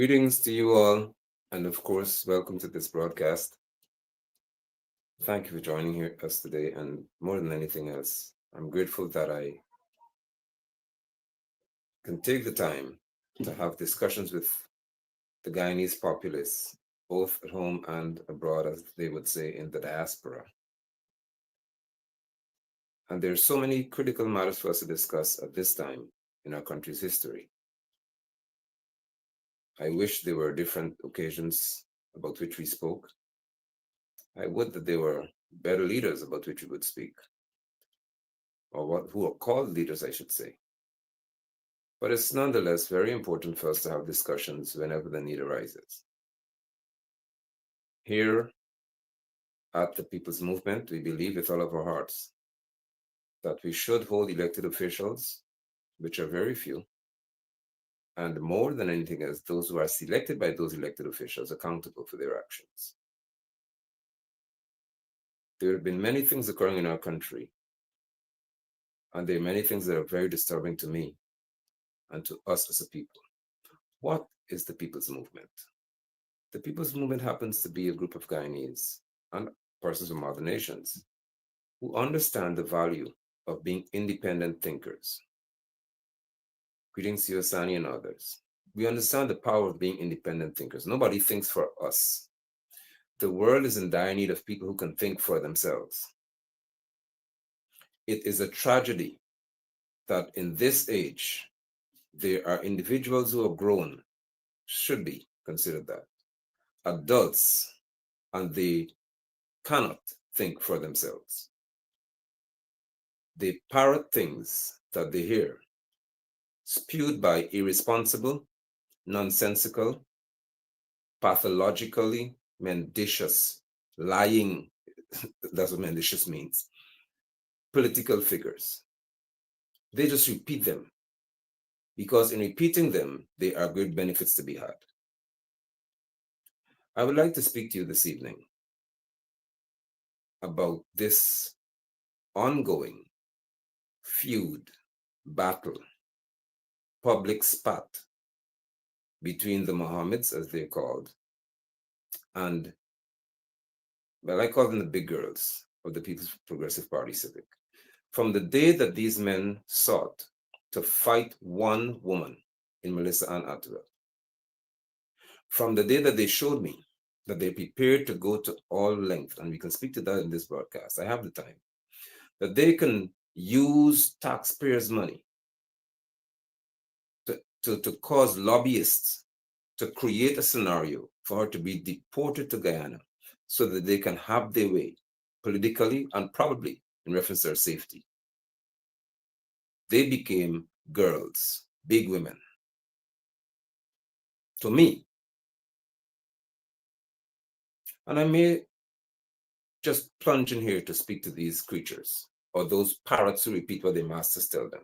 Greetings to you all, and of course, welcome to this broadcast. Thank you for joining us today, and more than anything else, I'm grateful that I can take the time to have discussions with the Guyanese populace, both at home and abroad, as they would say in the diaspora. And there are so many critical matters for us to discuss at this time in our country's history. I wish there were different occasions about which we spoke. I would that there were better leaders about which we would speak, or who are called leaders, I should say. But it's nonetheless very important for us to have discussions whenever the need arises. Here at the People's Movement, we believe with all of our hearts that we should hold elected officials, which are very few, and more than anything else, those who are selected by those elected officials accountable for their actions. There have been many things occurring in our country, and there are many things that are very disturbing to me and to us as a people. What is the People's Movement? The People's Movement happens to be a group of Guyanese and persons from other nations who understand the value of being independent thinkers. Greetings to you, Asani and others. We understand the power of being independent thinkers. Nobody thinks for us. The world is in dire need of people who can think for themselves. It is a tragedy that in this age, there are individuals who are grown, should be considered that, adults, and they cannot think for themselves. They parrot things that they hear, spewed by irresponsible, nonsensical, pathologically mendacious, lying, that's what mendacious means, political figures. They just repeat them because in repeating them, there are great benefits to be had. I would like to speak to you this evening about this ongoing feud, battle, public spat between the Mohameds, as they're called, and, well, I call them the big girls of the People's Progressive Party Civic. From the day that these men sought to fight one woman in Melissa Ann Atwell, from the day that they showed me that they're prepared to go to all length, and we can speak to that in this broadcast, I have the time, that they can use taxpayers' money to cause lobbyists to create a scenario for her to be deported to Guyana so that they can have their way politically and probably in reference to their safety. They became girls, big women. To me, and I may just plunge in here to speak to these creatures or those parrots who repeat what their masters tell them.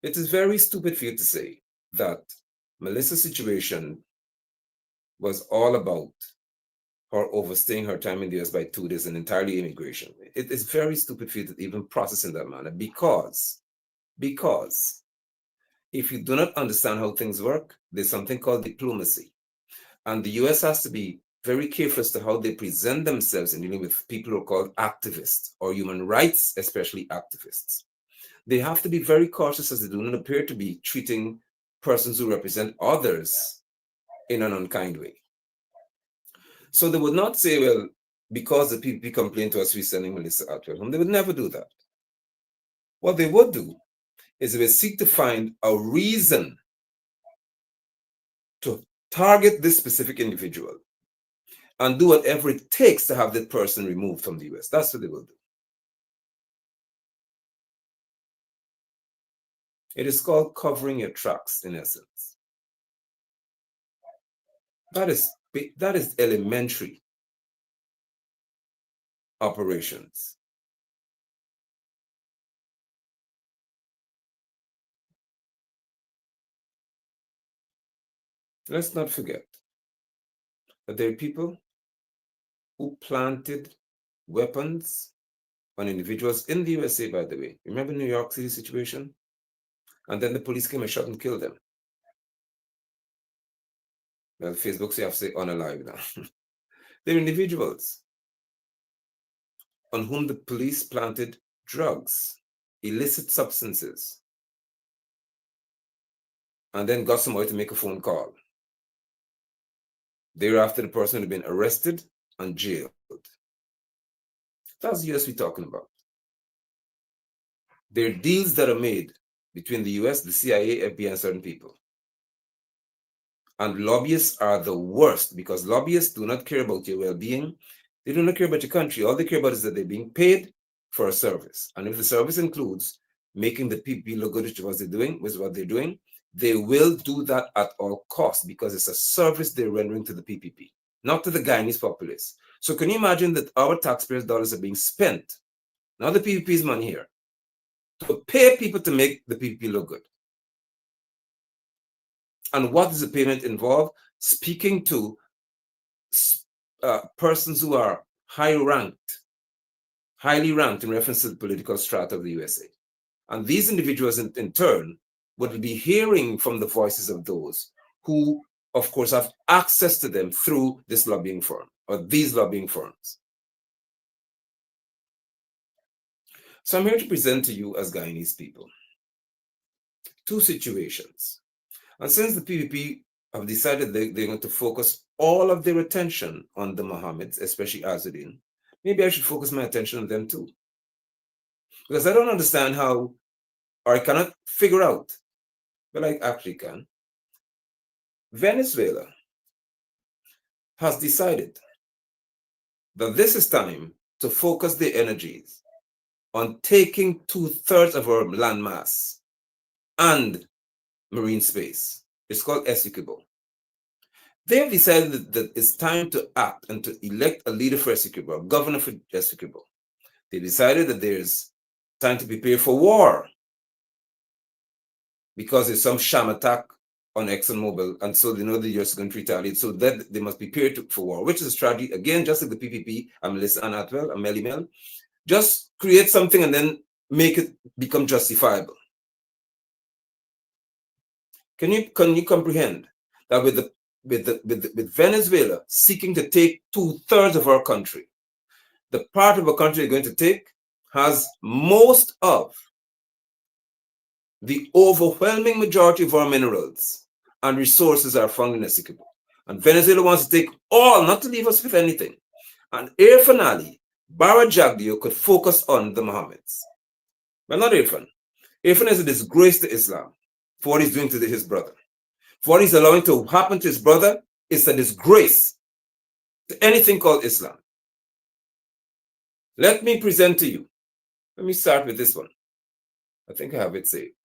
It is very stupid for you to say that Melissa's situation was all about her overstaying her time in the US by 2 days and entirely immigration. It is very stupid for you to even process in that manner because if you do not understand how things work, there's something called diplomacy. And the US has to be very careful as to how they present themselves in dealing with people who are called activists or human rights, especially activists. They have to be very cautious as they do not appear to be treating persons who represent others in an unkind way. So they would not say, well, because the people complain to us, we're sending Melissa Atwell home. They would never do that. What they would do is they would seek to find a reason to target this specific individual and do whatever it takes to have that person removed from the US. That's what they will do. It is called covering your tracks, in essence. That is elementary operations. Let's not forget that there are people who planted weapons on individuals in the USA, by the way. Remember New York City situation? And then the police came and shot and killed them. Well, Facebook, so you have to say unalive now. They're individuals on whom the police planted drugs, illicit substances, and then got somebody to make a phone call. Thereafter, the person had been arrested and jailed. That's the US we're talking about. There are deals that are made between the US, the CIA, FBI, and certain people. And lobbyists are the worst because lobbyists do not care about your well-being. They do not care about your country. All they care about is that they're being paid for a service. And if the service includes making the people look good with what they're doing, they will do that at all costs because it's a service they're rendering to the PPP, not to the Guyanese populace. So can you imagine that our taxpayers' dollars are being spent, not the PPP's money here, to pay people to make the PPP look good? And what does the payment involve? Speaking to persons who are highly ranked in reference to the political strata of the USA. And these individuals, in turn, would be hearing from the voices of those who, of course, have access to them through this lobbying firm or these lobbying firms. So I'm here to present to you as Guyanese people two situations. And since the PPP have decided they're going to focus all of their attention on the Mohameds, especially Azuddin, maybe I should focus my attention on them too. Because I don't understand how, or I cannot figure out, but I actually can. Venezuela has decided that this is time to focus their energies on taking 2/3 of our landmass and marine space. It's called Essequibo. They have decided that it's time to act and to elect a leader for Essequibo, a governor for Essequibo. They decided that there's time to prepare for war because there's some sham attack on ExxonMobil, and so they know the US is going to retaliate, so that they must prepare for war, which is a strategy, again, just like the PPP, and Melissa and Atwell, and Melly Mel, just create something and then make it become justifiable. Can you comprehend that with Venezuela seeking to take 2/3 of our country, the part of our country they're going to take has most of the overwhelming majority of our minerals and resources are found in Essequibo. And Venezuela wants to take all, not to leave us with anything. And Irfan Ali, Bara Jagdio could focus on the Mohammeds. But not Irfan. Irfan is a disgrace to Islam for what he's doing to his brother. For what he's allowing to happen to his brother is a disgrace to anything called Islam. Let me present to you. Let me start with this one. I think I have it saved.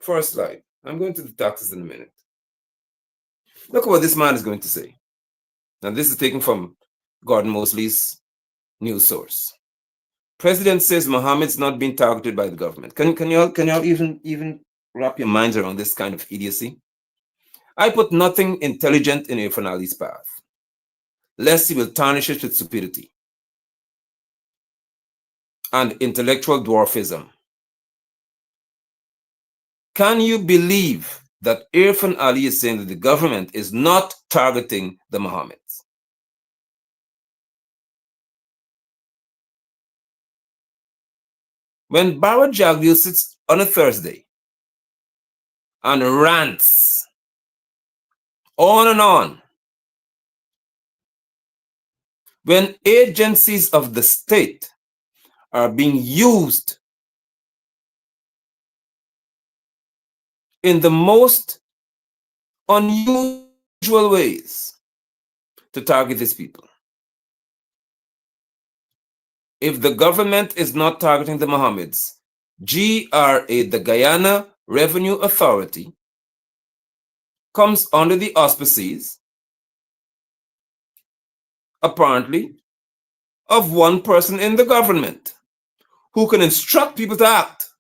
First slide. I'm going to the taxes in a minute. Look at what this man is going to say. Now, this is taken from Gordon Mosley's news source. President says Mohammed's not being targeted by the government. Can you all even wrap your minds around this kind of idiocy? I put nothing intelligent in Irfan Ali's path, lest he will tarnish it with stupidity and intellectual dwarfism. Can you believe that Irfan Ali is saying that the government is not targeting the Mohammeds? When Bara Jagdio sits on a Thursday and rants on and on, when agencies of the state are being used in the most unusual ways to target these people. If the government is not targeting the Mohammeds, GRA, the Guyana Revenue Authority, comes under the auspices, apparently, of one person in the government who can instruct people to act.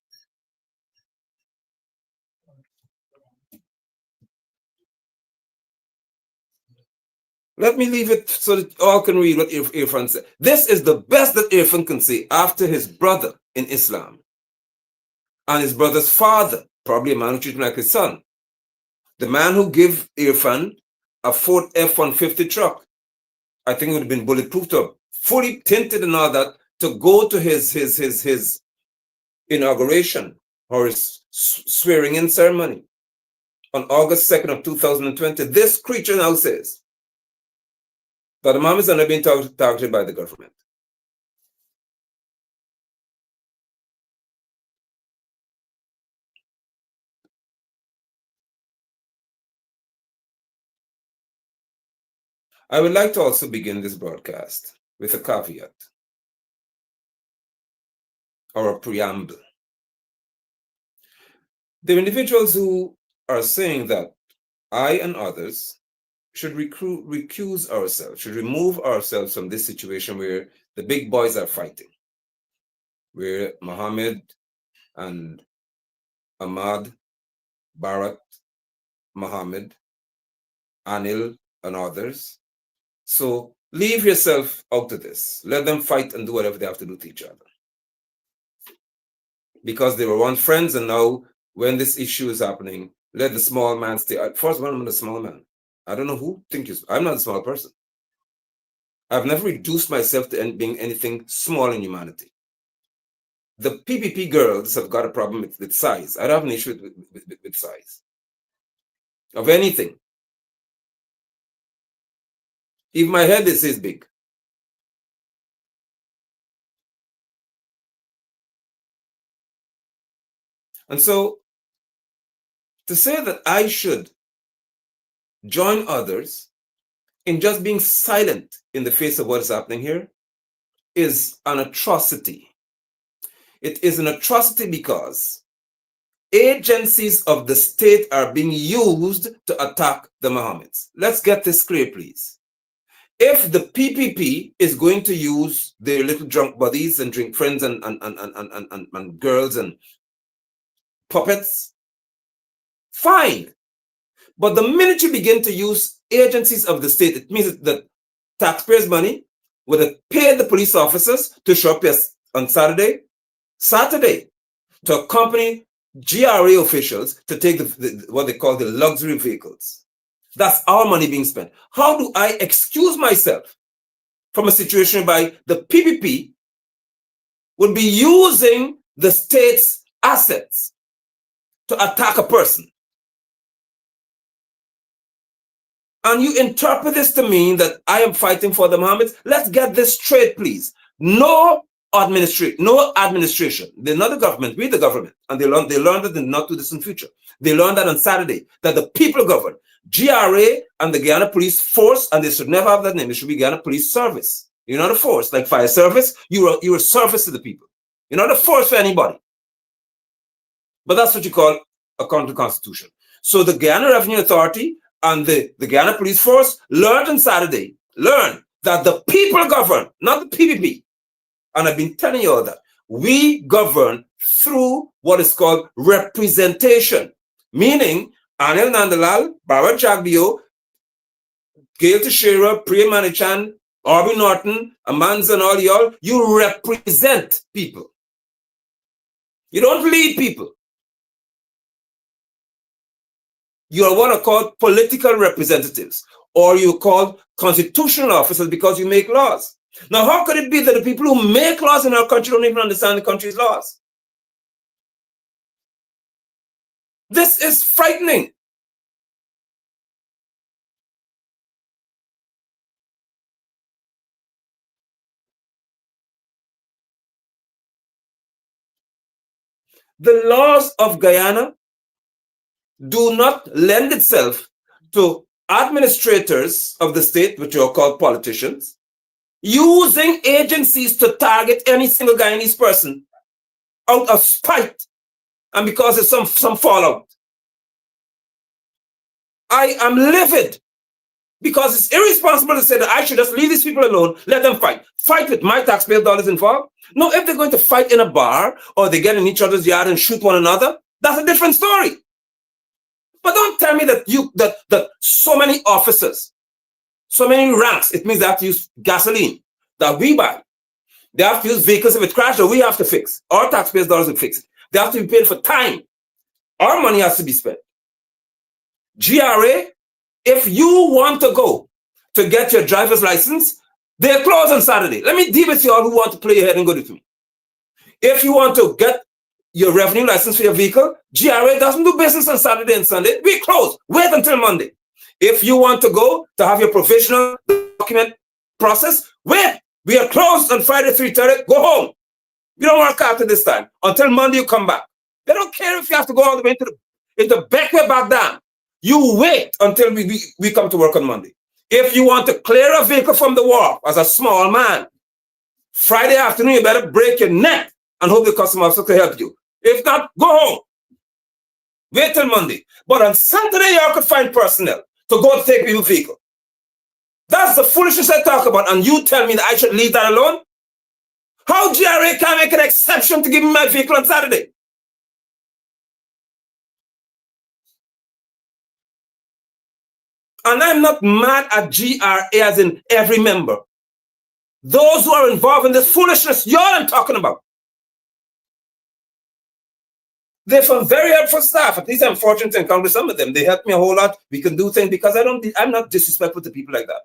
Let me leave it so that all can read what Irfan said. This is the best that Irfan can say after his brother in Islam and his brother's father, probably a man who treated him like his son. The man who gave Irfan a Ford F-150 truck, I think it would have been bulletproof, to fully tinted and all that, to go to his inauguration or his swearing in ceremony on August 2nd of 2020. This creature now says that the Mohammeds are not being targeted by the government. I would like to also begin this broadcast with a caveat or a preamble. There are individuals who are saying that I and others should recuse ourselves, should remove ourselves from this situation where the big boys are fighting, where Mohammed and Ahmad, Bharat, Mohammed, Anil, and others. So leave yourself out of this. Let them fight and do whatever they have to do to each other. Because they were once friends, and now when this issue is happening, let the small man stay. First of all, I'm the small man. I don't know who think you. I'm not a small person. I've never reduced myself to being anything small in humanity. The PPP girls have got a problem with size. I don't have an issue with size of anything. Even my head is big. And so to say that I should join others in just being silent in the face of what is happening here is an atrocity. It is an atrocity because agencies of the state are being used to attack the Mohammeds. Let's get this clear, please. If the PPP is going to use their little drunk buddies and drink friends and girls and puppets, fine. But the minute you begin to use agencies of the state, it means that taxpayers' money would have paid the police officers to show up on Saturday to accompany GRA officials to take what they call the luxury vehicles. That's our money being spent. How do I excuse myself from a situation whereby the PPP would be using the state's assets to attack a person? And you interpret this to mean that I am fighting for the Mohammeds? Let's get this straight, please. No administration. They're not the government, we're the government. And they learned that in the not too distant future. They learned that on Saturday, that the people govern. GRA and the Guyana Police Force, and they should never have that name, it should be Guyana Police Service. You're not a force, like fire service, you're a service to the people. You're not a force for anybody. But that's what you call a counter constitution. So the Guyana Revenue Authority and the Guyana Police Force learned on Saturday, that the people govern, not the PPP. And I've been telling you all that. We govern through what is called representation, meaning Anil Nandalal, Bharat Jagbio, Gail Teixeira, Priya Manichan, Arby Norton, Amanza and all y'all, you represent people. You don't lead people. You are what are called political representatives, or you're called constitutional officers because you make laws. Now, how could it be that the people who make laws in our country don't even understand the country's laws? This is frightening. The laws of Guyana do not lend itself to administrators of the state, which are called politicians, using agencies to target any single Guyanese person out of spite and because of some fallout. I am livid because it's irresponsible to say that I should just leave these people alone, let them fight. Fight with my taxpayer dollars involved? No, if they're going to fight in a bar or they get in each other's yard and shoot one another, that's a different story. But don't tell me that that so many officers, so many ranks, it means they have to use gasoline that we buy. They have to use vehicles if it crashes, or we have to fix. Our taxpayers' dollars will fix it. They have to be paid for time. Our money has to be spent. GRA, if you want to go to get your driver's license, they're closed on Saturday. Let me deal with you all who want to play ahead and go with me. If you want to get your revenue license for your vehicle, GRA doesn't do business on Saturday and Sunday. We close. Wait until Monday. If you want to go to have your provisional document process, wait. We are closed on Friday 3:30. Go home. You don't work after this time. Until Monday you come back. They don't care if you have to go all the way into Bakewell back down. You wait until we come to work on Monday. If you want to clear a vehicle from the wharf as a small man, Friday afternoon you better break your neck and hope the customer officer can help you. If not, go home. Wait till Monday. But on Saturday, you could find personnel to go to take your vehicle. That's the foolishness I talk about, and you tell me that I should leave that alone? How GRA can make an exception to give me my vehicle on Saturday? And I'm not mad at GRA as in every member. Those who are involved in this foolishness, y'all I'm talking about. They're from very helpful staff. At least I'm fortunate to encounter some of them. They help me a whole lot. We can do things because I'm not disrespectful to people like that.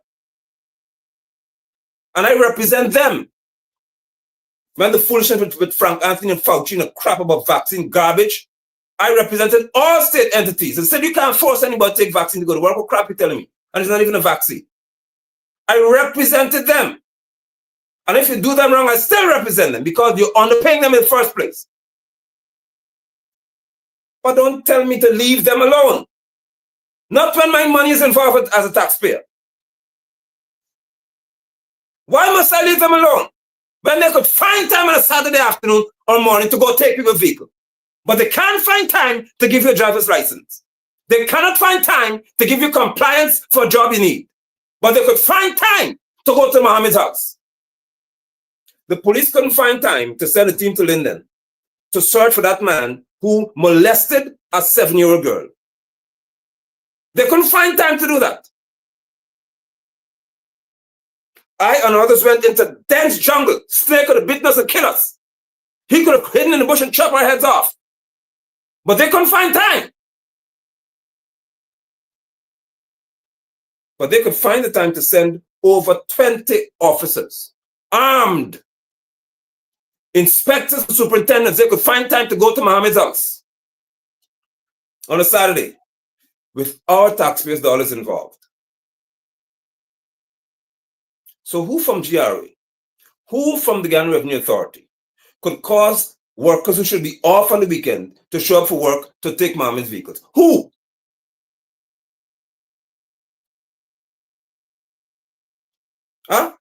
And I represent them. When the foolishness with Frank Anthony and Fauci and the crap about vaccine garbage, I represented all state entities and said you can't force anybody to take vaccine to go to work. What crap you telling me? And it's not even a vaccine. I represented them. And if you do them wrong, I still represent them because you're underpaying them in the first place. But don't tell me to leave them alone. Not when my money is involved as a taxpayer. Why must I leave them alone? When they could find time on a Saturday afternoon or morning to go take your vehicle. But they can't find time to give you a driver's license. They cannot find time to give you compliance for a job you need. But they could find time to go to Mohamed's house. The police couldn't find time to send a team to Linden to search for that man who molested a 7-year-old girl. They couldn't find time to do that. I and others went into dense jungle. Snake could have bitten us and killed us. He could have hidden in the bush and chopped our heads off. But they couldn't find time. But they could find the time to send over 20 officers, armed, inspectors and superintendents. They could find time to go to Mohamed's house on a Saturday with our taxpayers' dollars involved. So who from GRA, who from the Ghana Revenue Authority could cause workers who should be off on the weekend to show up for work to take Mohamed's vehicles? Who? Huh?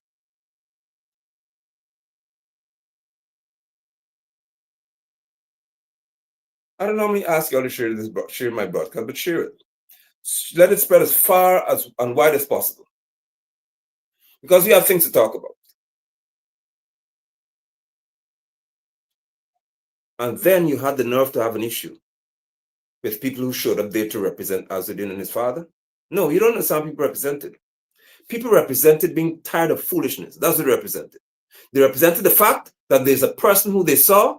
I don't normally ask you all to share my broadcast, but share it. Let it spread as far as and wide as possible. Because we have things to talk about. And then you had the nerve to have an issue with people who showed up there to represent Azudin and his father. No, you don't understand people represented. People represented being tired of foolishness. That's what they represented. They represented the fact that there's a person who they saw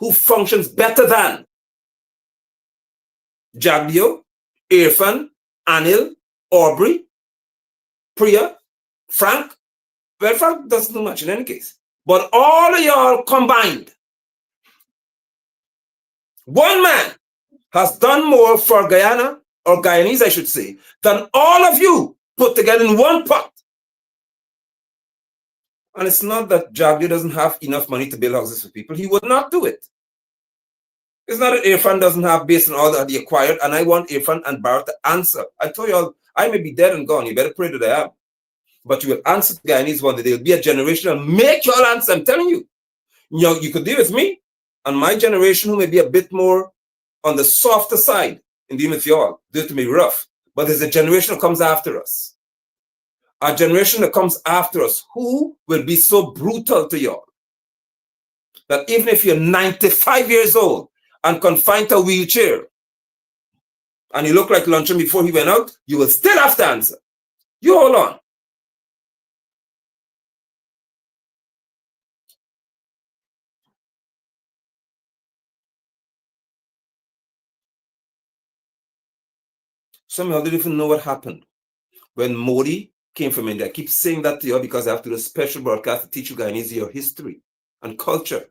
who functions better than Jagdio, Irfan, Anil, Aubrey, Priya, Frank. Well, Frank doesn't do much in any case. But all of y'all combined, one man has done more for Guyana, or Guyanese, I should say, than all of you put together in one pot. And it's not that Jagdio doesn't have enough money to build houses for people. He would not do it. It's not that Irfan doesn't have, based on all that he acquired, and I want Irfan and Barrett to answer. I told you all, I may be dead and gone. You better pray that I am. But you will answer the Guyanese one day. There will be a generation and make your answer. I'm telling you. You know, you could deal with me and my generation who may be a bit more on the softer side in dealing with y'all. Do it to me rough. But there's a generation that comes after us. A generation that comes after us who will be so brutal to y'all that even if you're 95 years old and confined to a wheelchair and you look like luncheon before he went out, you will still have to answer. You hold on. Some of you don't even know what happened when Modi came from India. I keep saying that to you because I have to do a special broadcast to teach you Guyanese your history and culture.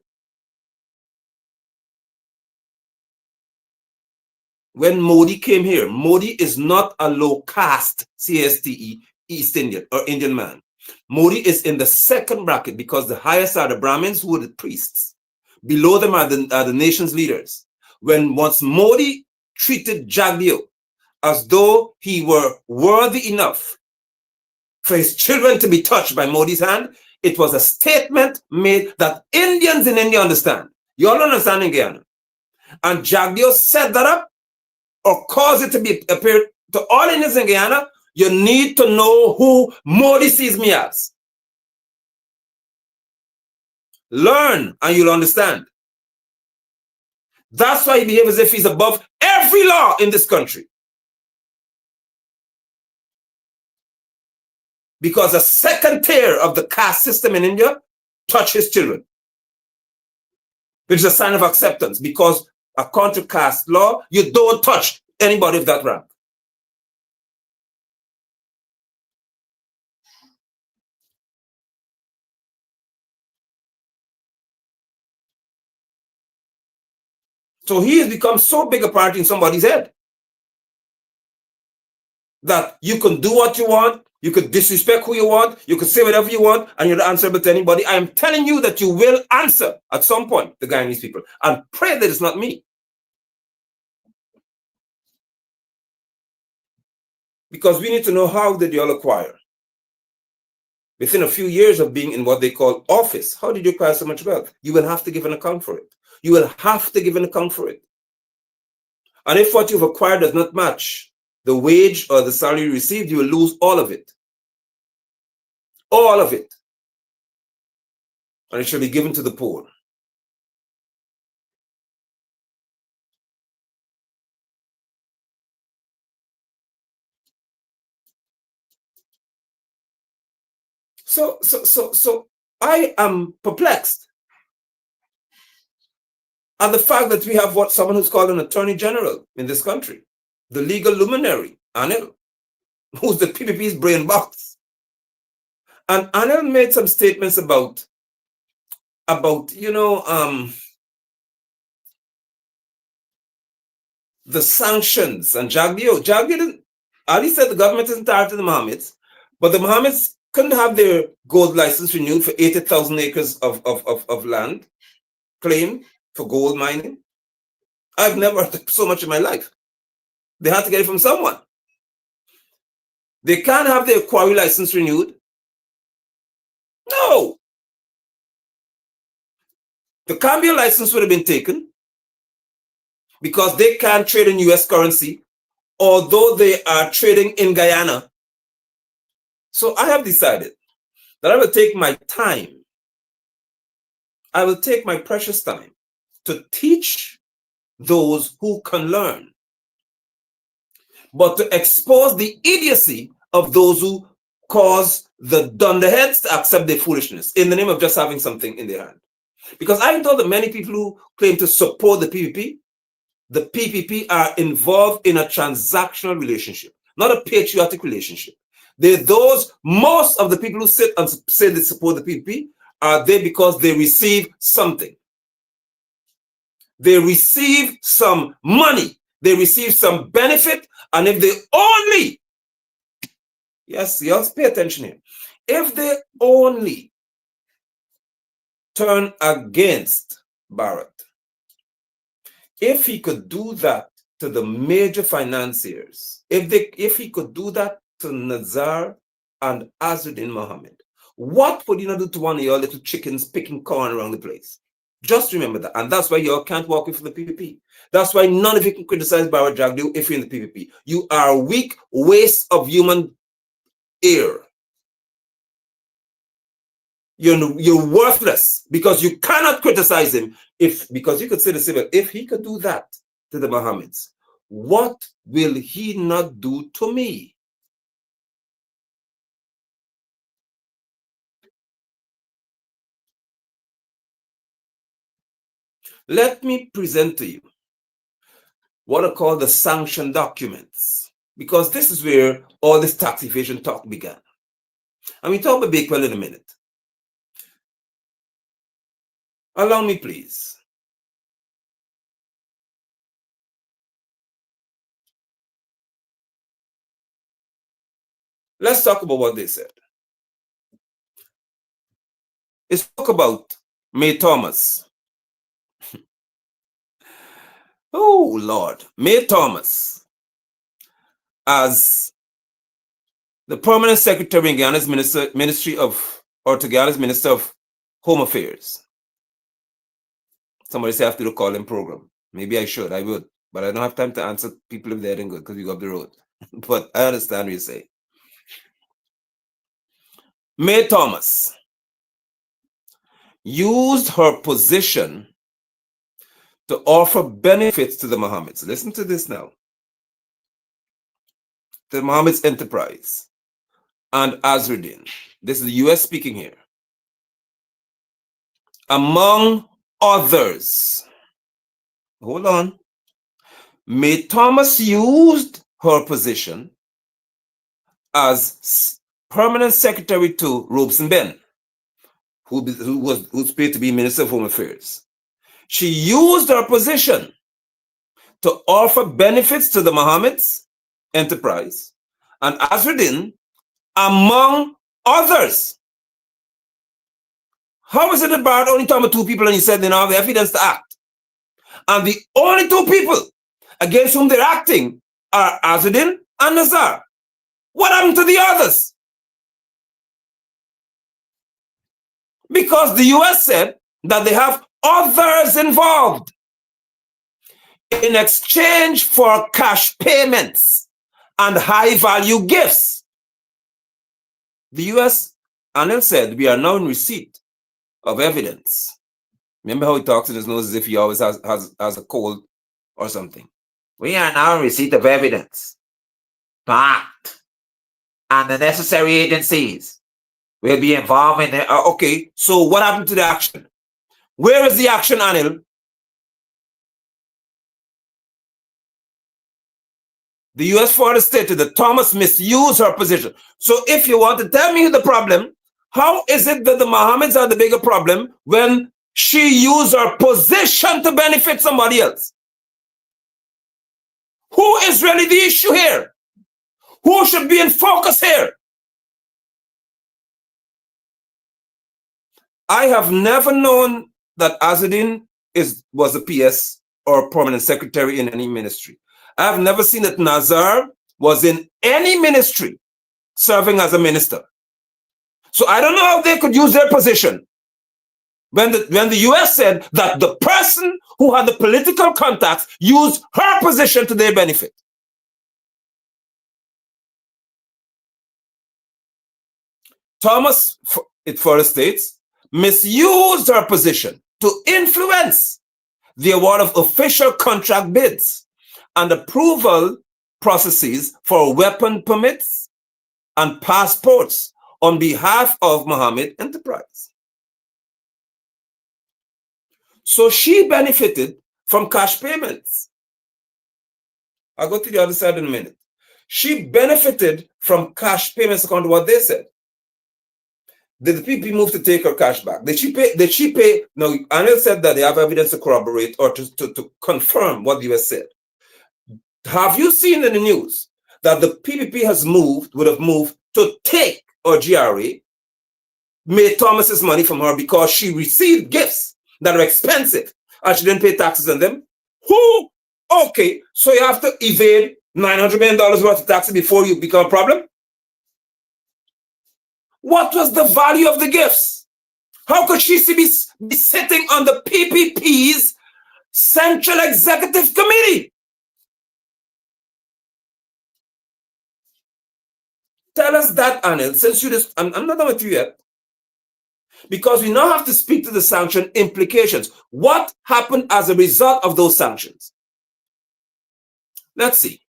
When Modi came here, Modi is not a low caste CSTE East Indian or Indian man. Modi is in the second bracket because the highest are the Brahmins, who are the priests. Below them are the nation's leaders. Once Modi treated Jagdeo as though he were worthy enough for his children to be touched by Modi's hand, it was a statement made that Indians in India understand. You all understand in Guyana. And Jagdeo set that up or caused it to be appeared to all Indians in Guyana. You need to know who Modi sees me as. Learn and you'll understand. That's why he behaves as if he's above every law in this country. Because a second tier of the caste system in India touch his children, which is a sign of acceptance, because according to caste law, you don't touch anybody of that rank. So he has become so big a part in somebody's head that you can do what you want, you could disrespect who you want, you could say whatever you want, and you're not answerable to anybody. I am telling you that you will answer at some point, the Guyanese people, and pray that it's not me. Because we need to know how did you all acquire. Within a few years of being in what they call office, how did you acquire so much wealth? You will have to give an account for it. You will have to give an account for it. And if what you've acquired does not match the wage or the salary you received, you will lose all of it. All of it. And it shall be given to the poor. So I am perplexed at the fact that we have someone who's called an attorney general in this country, the legal luminary, Anil, who's the PPP's brain box. And Anil made some statements about the sanctions and Jagdeo. Ali said the government isn't tired to the Mohameds, but the Mohameds couldn't have their gold license renewed for 80,000 acres of land claimed for gold mining. I've never heard so much in my life. They had to get it from someone. They can't have their quarry license renewed. No. The Cambia license would have been taken because they can't trade in US currency, although they are trading in Guyana. So I have decided that I will take my time. I will take my precious time to teach those who can learn, but to expose the idiocy of those who cause the dunderheads to accept their foolishness in the name of just having something in their hand. Because I've told the many people who claim to support the PPP are involved in a transactional relationship, not a patriotic relationship. Most of the people who sit and say they support the PPP are there because they receive something. They receive some money, they receive some benefit, and if they only, yes, pay attention here, if they only turn against Barrett, if he could do that to the major financiers, if he could do that to Nazar and Azuddin Mohammed, what would you not do to one of your little chickens picking corn around the place? Just remember that. And that's why you all can't walk away from the PPP. That's why none of you can criticize Barrett Jagdeo if you're in the PPP. You are a weak waste of human air. You're worthless because you cannot criticize him because you could say the same. If he could do that to the Mohammeds, what will he not do to me? Let me present to you what are called the sanction documents because this is where all this tax evasion talk began. And we talk about Bakewell in a minute. Allow me, please. Let's talk about what they said. Let's talk about May Thomas. Oh, Lord. May Thomas, as the permanent secretary in Ghana's Ministry of Home Affairs. Somebody say I have to do a call-in program. Maybe I should, I would. But I don't have time to answer people if they're good because we go up the road. But I understand what you say. May Thomas used her position to offer benefits to the Mohameds. Listen to this now. The Mohameds Enterprise and Azruddin. This is the US speaking here. Among others. Hold on. May Thomas used her position as permanent secretary to Robeson Ben, who's paid to be Minister of Home Affairs. She used her position to offer benefits to the Mohameds Enterprise and Azruddin, among others. How is it about only talking about two people and you said they don't have the evidence to act? And the only two people against whom they're acting are Azruddin and Nazar. What happened to the others? Because the US said that they have others involved in exchange for cash payments and high-value gifts. The US, Anil said, we are now in receipt of evidence. Remember how he talks in his nose as if he always has a cold or something. We are now in receipt of evidence to act, and the necessary agencies will be involved in it. Okay, so what happened to the action? Where is the action, Anil? The US further stated that Thomas misused her position. So if you want to tell me the problem, how is it that the Mohammeds are the bigger problem when she used her position to benefit somebody else? Who is really the issue here? Who should be in focus here? I have never known that Azruddin was a PS or permanent secretary in any ministry. I have never seen that Nazar was in any ministry serving as a minister. So I don't know how they could use their position when the US said that the person who had the political contacts used her position to their benefit. Thomas, it further states, misused her position to influence the award of official contract bids and approval processes for weapon permits and passports on behalf of Mohammed Enterprise. So she benefited from cash payments. I'll go to the other side in a minute. She benefited from cash payments according to what they said. Did the PP move to take her cash back? Did she pay? No, Anil said that they have evidence to corroborate or to confirm what the US said. Have you seen in the news that the PPP would have moved to take or GRA, May Thomas's money from her because she received gifts that are expensive and she didn't pay taxes on them? Who? Okay, so you have to evade $900 million worth of taxes before you become a problem? What was the value of the gifts? How could she be sitting on the PPP's Central Executive Committee? Tell us that, Anil, since you just, I'm not done with you yet. Because we now have to speak to the sanction implications. What happened as a result of those sanctions? Let's see.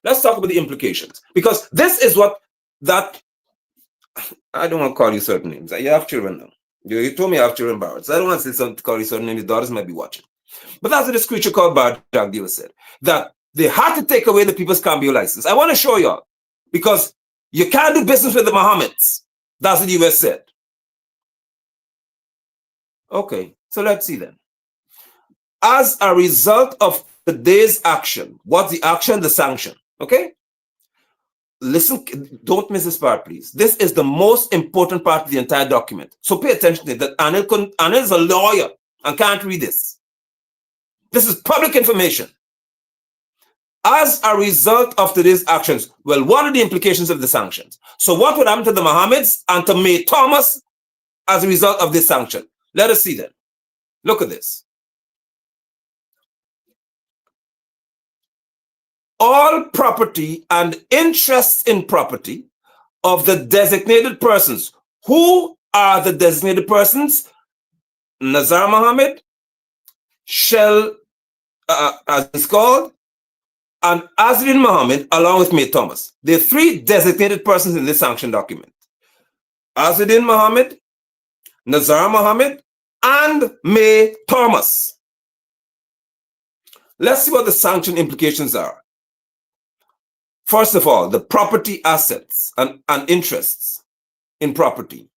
Let's talk about the implications. Because this is what that, I don't want to call you certain names. You have children now. You told me you have children, Barrett. So I don't want to say something to call you certain names. Your daughters might be watching. But that's what this creature called Bar Jagdeo said. That They had to take away the People's Cambio license. I want to show y'all, because you can't do business with the Mohammeds. That's what the US said. Okay, so let's see then. As a result of today's action, what's the action? The sanction. Okay? Listen, don't miss this part, please. This is the most important part of the entire document. So pay attention to it. That Anil is a lawyer and can't read this. This is public information. As a result of today's actions, well, what are the implications of the sanctions? So what would happen to the Mohammeds and to May Thomas as a result of this sanction? Let us see then. Look at this. All property and interests in property of the designated persons. Who are the designated persons? Nazar Mohammed, Shell, as it's called, and Azrin Mohammed, along with May Thomas. There are three designated persons in this sanction document. Azrin Mohammed, Nazar Mohammed, and May Thomas. Let's see what the sanction implications are. First of all, the property assets and interests in property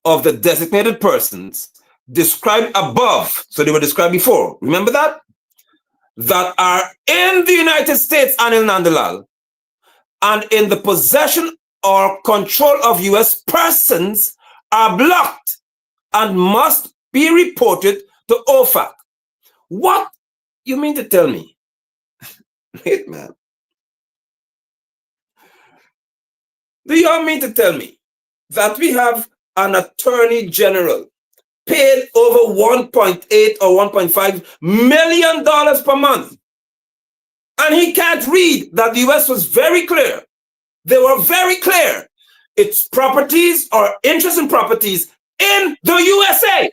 of the designated persons described above, so they were described before, remember that? That are in the United States, Anil Nandalal, and in the possession or control of US persons are blocked and must be reported to OFAC. What you mean to tell me? Wait, man. Do you all mean to tell me that we have an attorney general paid over $1.8 or $1.5 million per month, and he can't read that the US was very clear? They were very clear. It's properties or interest in properties in the USA.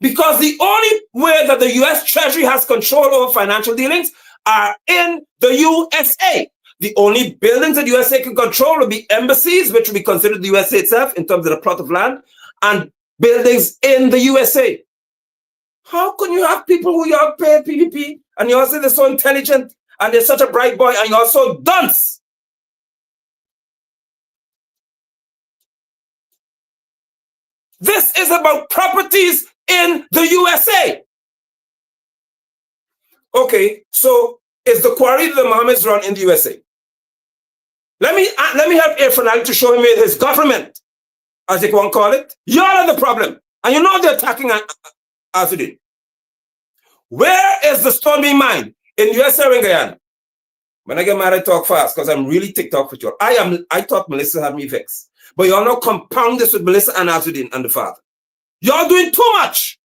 Because the only way that the US Treasury has control over financial dealings are in the USA. The only buildings that the USA can control will be embassies, which will be considered the USA itself in terms of the plot of land, and buildings in the USA. How can you have people who you all pay PVP and you all say they're so intelligent and they're such a bright boy and you're so dunce? This is about properties in the USA. Okay, so is the quarry that the Mohammeds run in the USA? Let me help Irfan Ali to show him his government, as they want to call it. Y'all are the problem. And you know they're attacking Azuddin. Where is the stone being mined? In USA or in Guyana? When I get mad, I talk fast because I'm really ticked off with you. I thought Melissa had me vexed. But y'all now compound this with Melissa and Azuddin and the father. Y'all doing too much.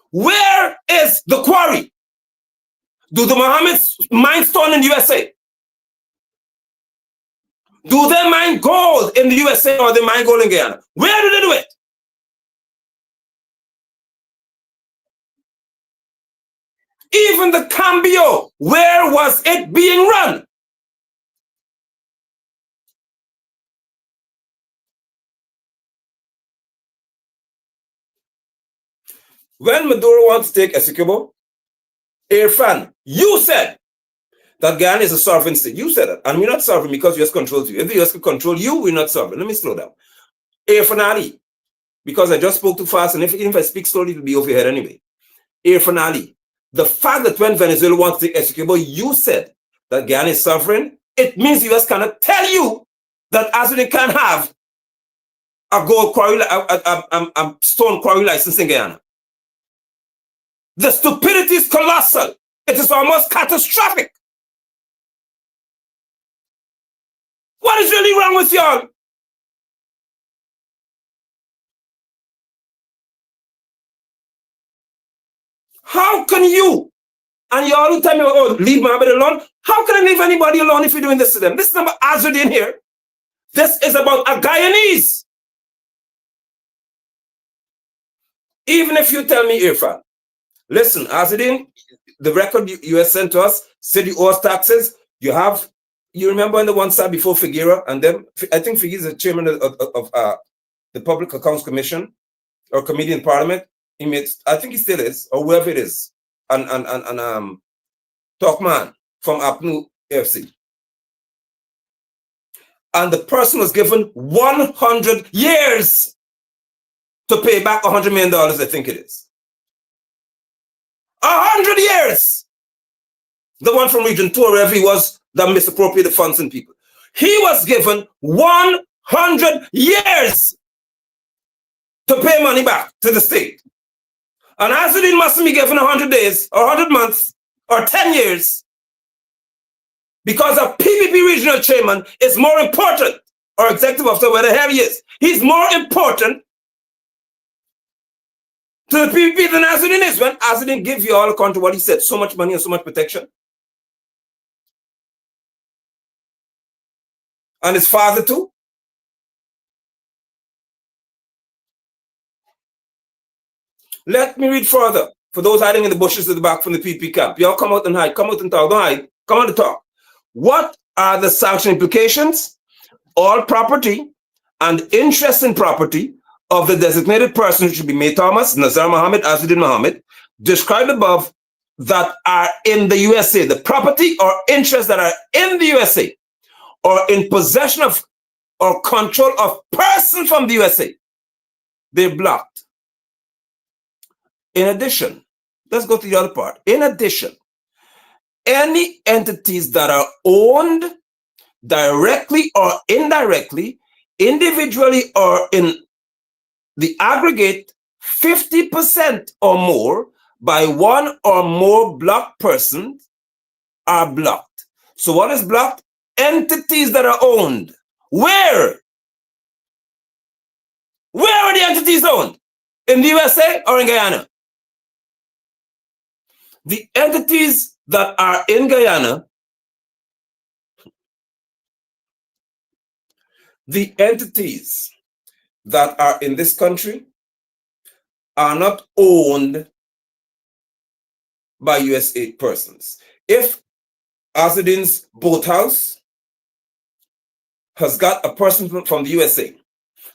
Where is the quarry? Do the Mohammeds mine stone in the USA? Do they mine gold in the USA or they mine gold in Guyana? Where do they do it? Even the Cambio, where was it being run? When Maduro wants to take Essequibo, Irfan, you said that Guyana is a sovereign state. You said that. And we're not sovereign because the US controls you. If the US can control you, we're not sovereign. Let me slow down. Irfan Ali, because I just spoke too fast, and even if I speak slowly, it'll be over your head anyway. Irfan Ali, the fact that when Venezuela wants to take Essequibo, you said that Guyana is sovereign, it means the US cannot tell you that Azuddin can have a gold quarry, a stone quarry license in Guyana. The stupidity is colossal. It is almost catastrophic. What is really wrong with y'all? How can you, and y'all who tell me, oh, leave Mohammed alone, how can I leave anybody alone if you're doing this to them? This is not about Azuddin here. This is about a Guyanese. Even if you tell me, Irfan, listen, Azuddin, the record you have sent to us, said you owe us taxes. You remember on the one side before Figueroa and them? I think Figueroa is the chairman of the Public Accounts Commission or Committee in Parliament. He made, I think he still is, or whoever it is, and Talkman from Apnu FC. And the person was given 100 years to pay back $100 million, I think it is. 100 years! The one from Region 2, or wherever he was, that misappropriated funds and people. He was given 100 years to pay money back to the state. And Azudin mustn't be given 100 days, or 100 months, or 10 years, because a PPP regional chairman is more important, or executive officer, where the hell he is. He's more important to the PPP than Azudin is. When Azudin gives you all account to what he said, so much money and so much protection. And his father too. Let me read further. For those hiding in the bushes at the back from the PPP camp, y'all come out and hide. Come out and talk. Don't hide. Come on to talk. What are the sanction implications? All property and interest in property of the designated person, which should be May Thomas, Nazar Mohammed, Azudin Mohammed, described above, that are in the USA. The property or interests that are in the USA or in possession of or control of person from the USA, they're blocked. In addition, let's go to the other part. In addition, any entities that are owned directly or indirectly, individually or in the aggregate, 50% or more by one or more blocked persons are blocked. So what is blocked? Entities that are owned. Where? Where are the entities owned? In the USA or in Guyana? The entities that are in Guyana, the entities that are in this country are not owned by USA persons. If Azudin's boathouse has got a person from the USA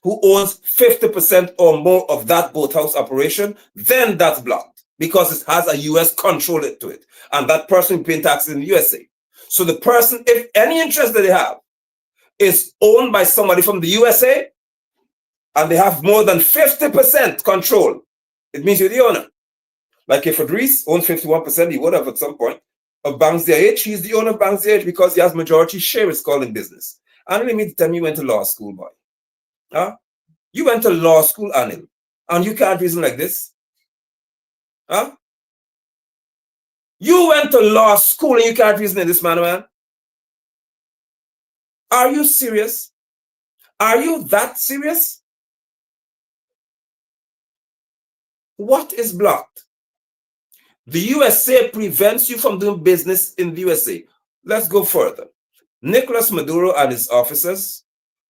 who owns 50% or more of that boathouse operation, then that's blocked because it has a US control to it. And that person paying taxes in the USA. So the person, if any interest that they have is owned by somebody from the USA and they have more than 50% control, it means you're the owner. Like if Idris owns 51%, he would have at some point, of Banks DH, he's the owner of Banks DH because he has majority share, it's called in business. I don't mean to tell me you went to law school, boy. Huh? You went to law school, Anil, and you can't reason like this. Huh? You went to law school and you can't reason in this manner, man. Are you serious? Are you that serious? What is blocked? The USA prevents you from doing business in the USA. Let's go further. Nicolas Maduro and his officers,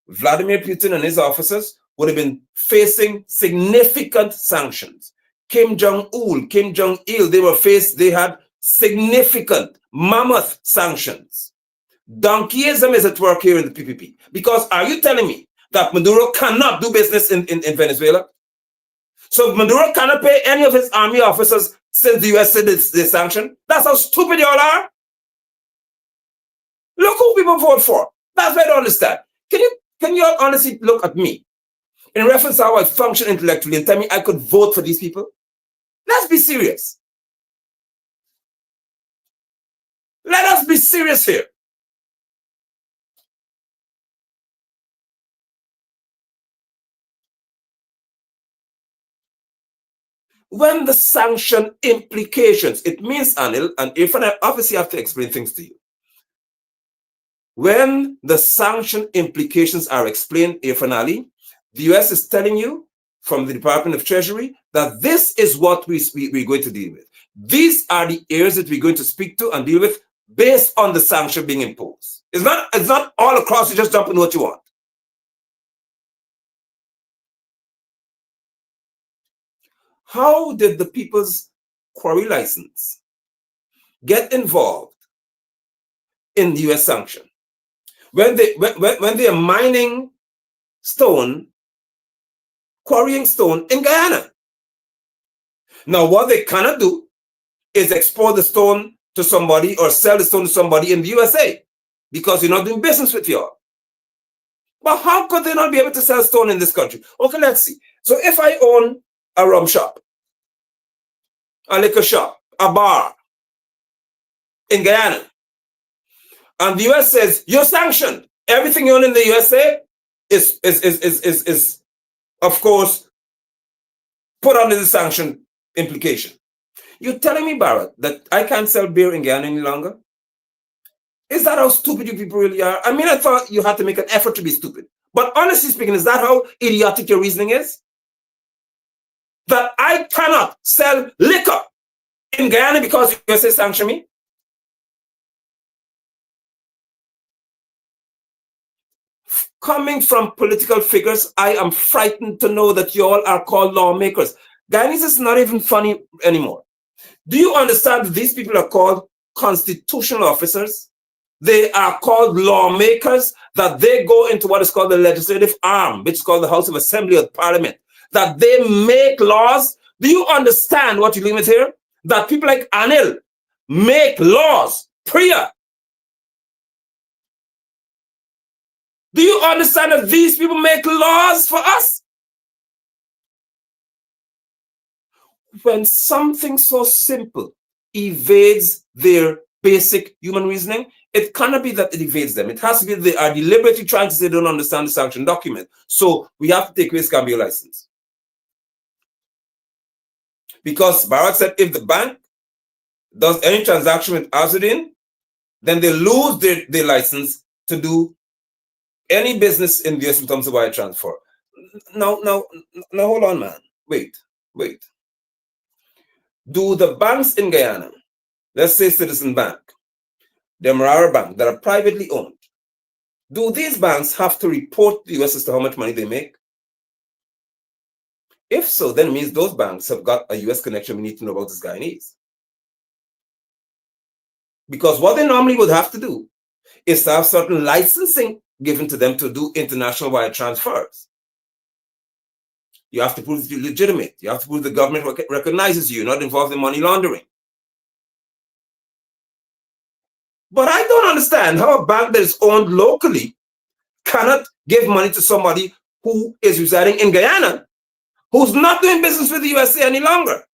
Vladimir Putin and his officers would have been facing significant sanctions. Kim Jong-un, Kim Jong-il, they had significant mammoth sanctions. Donkeyism is at work here in the PPP. Because are you telling me that Maduro cannot do business in Venezuela? So Maduro cannot pay any of his army officers since the US said they sanctioned? That's how stupid y'all are. Look who people vote for. That's what I don't understand. Can you all honestly look at me in reference to how I function intellectually and tell me I could vote for these people? Let's be serious. Let us be serious here. When the sanction implications, it means, Anil, and Irfan, I obviously have to explain things to you. When the sanction implications are explained, Irfan Ali, the US is telling you from the Department of Treasury that this is what we're going to deal with. These are the areas that we're going to speak to and deal with based on the sanction being imposed. It's not all across, you just jump in what you want. How did the People's Quarry License get involved in the US sanction? When they are mining stone, quarrying stone in Guyana. Now, what they cannot do is export the stone to somebody or sell the stone to somebody in the USA because you're not doing business with y'all. But how could they not be able to sell stone in this country? Okay, let's see. So if I own a rum shop, a liquor shop, a bar in Guyana, and the US says, you're sanctioned. Everything you own in the USA is of course, put under the sanction implication. You're telling me, Barrett, that I can't sell beer in Guyana any longer? Is that how stupid you people really are? I mean, I thought you had to make an effort to be stupid. But honestly speaking, is that how idiotic your reasoning is? That I cannot sell liquor in Guyana because you say sanction me? Coming from political figures, I am frightened to know that you all are called lawmakers. Guyanese is not even funny anymore. Do you understand that these people are called constitutional officers? They are called lawmakers, that they go into what is called the legislative arm, which is called the House of Assembly of Parliament, that they make laws. Do you understand what you limit here? That people like Anil make laws, Priya. Do you understand that these people make laws for us? When something so simple evades their basic human reasoning, it cannot be that it evades them. It has to be they are deliberately trying to say they don't understand the sanction document. So we have to take away Scambio license. Because Barak said if the bank does any transaction with Azudin, then they lose their license to do any business in the US in terms of wire transfer. Now, hold on, man. Wait. Do the banks in Guyana, let's say Citizen Bank, the Marara Bank, that are privately owned, do these banks have to report to the US as to how much money they make? If so, then it means those banks have got a US connection. We need to know about this Guyanese. Because what they normally would have to do is to have certain licensing given to them to do international wire transfers. You have to prove you're legitimate. You have to prove the government recognizes you, not involved in money laundering. But I don't understand how a bank that is owned locally cannot give money to somebody who is residing in Guyana, who's not doing business with the USA any longer.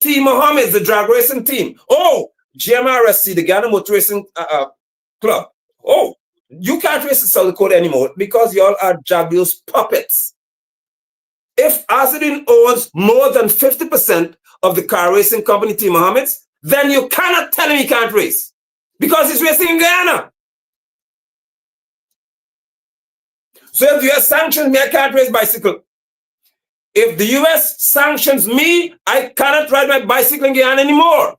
Team Mohameds, the drag racing team. Oh, GMRSC, the Guyana Motor Racing Club. Oh, you can't race in South Dakota anymore because y'all are Jabio's puppets. If Azudin owns more than 50% of the car racing company, Team Mohameds, then you cannot tell him he can't race because he's racing in Guyana. So if the US sanctions me, I can't race bicycle. If the US sanctions me, I cannot ride my bicycle in Guyana anymore